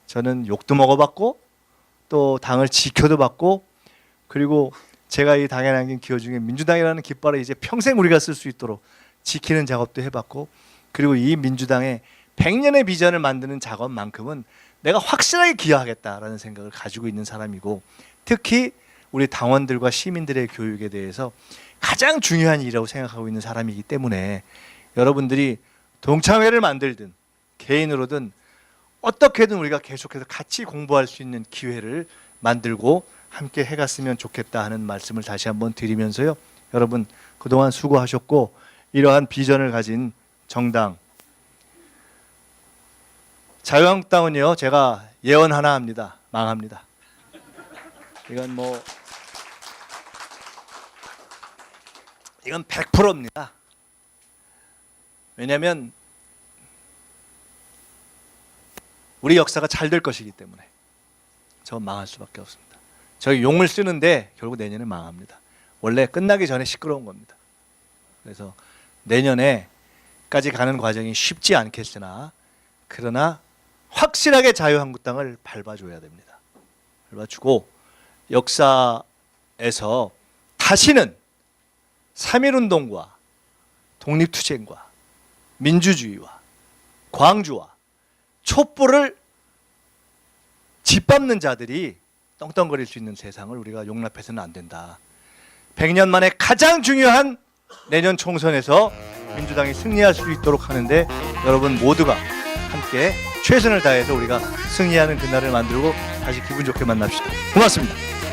저는 욕도 먹어봤고 또 당을 지켜도 봤고 그리고 제가 이 당에 남긴 기여 중에 민주당이라는 깃발을 이제 평생 우리가 쓸 수 있도록 지키는 작업도 해봤고 그리고 이 민주당의 100년의 비전을 만드는 작업만큼은 내가 확실하게 기여하겠다라는 생각을 가지고 있는 사람이고 특히 우리 당원들과 시민들의 교육에 대해서 가장 중요한 일이라고 생각하고 있는 사람이기 때문에 여러분들이 동창회를 만들든 개인으로든 어떻게든 우리가 계속해서 같이 공부할 수 있는 기회를 만들고 함께 해갔으면 좋겠다 하는 말씀을 다시 한번 드리면서요. 여러분 그동안 수고하셨고 이러한 비전을 가진 정당 자유한국당은요. 제가 예언 하나 합니다. 망합니다. 이건 이건 100%입니다. 왜냐하면 우리 역사가 잘 될 것이기 때문에 저 망할 수밖에 없습니다. 저희 용을 쓰는데 결국 내년에 망합니다. 원래 끝나기 전에 시끄러운 겁니다. 그래서 내년에까지 가는 과정이 쉽지 않겠으나 그러나 확실하게 자유한국당을 밟아줘야 됩니다. 밟아주고 역사에서 다시는 3.1운동과 독립투쟁과 민주주의와 광주와 촛불을 짓밟는 자들이 떵떵거릴 수 있는 세상을 우리가 용납해서는 안 된다. 100년 만에 가장 중요한 내년 총선에서 민주당이 승리할 수 있도록 하는데 여러분 모두가 함께 최선을 다해서 우리가 승리하는 그날을 만들고 다시 기분 좋게 만납시다. 고맙습니다.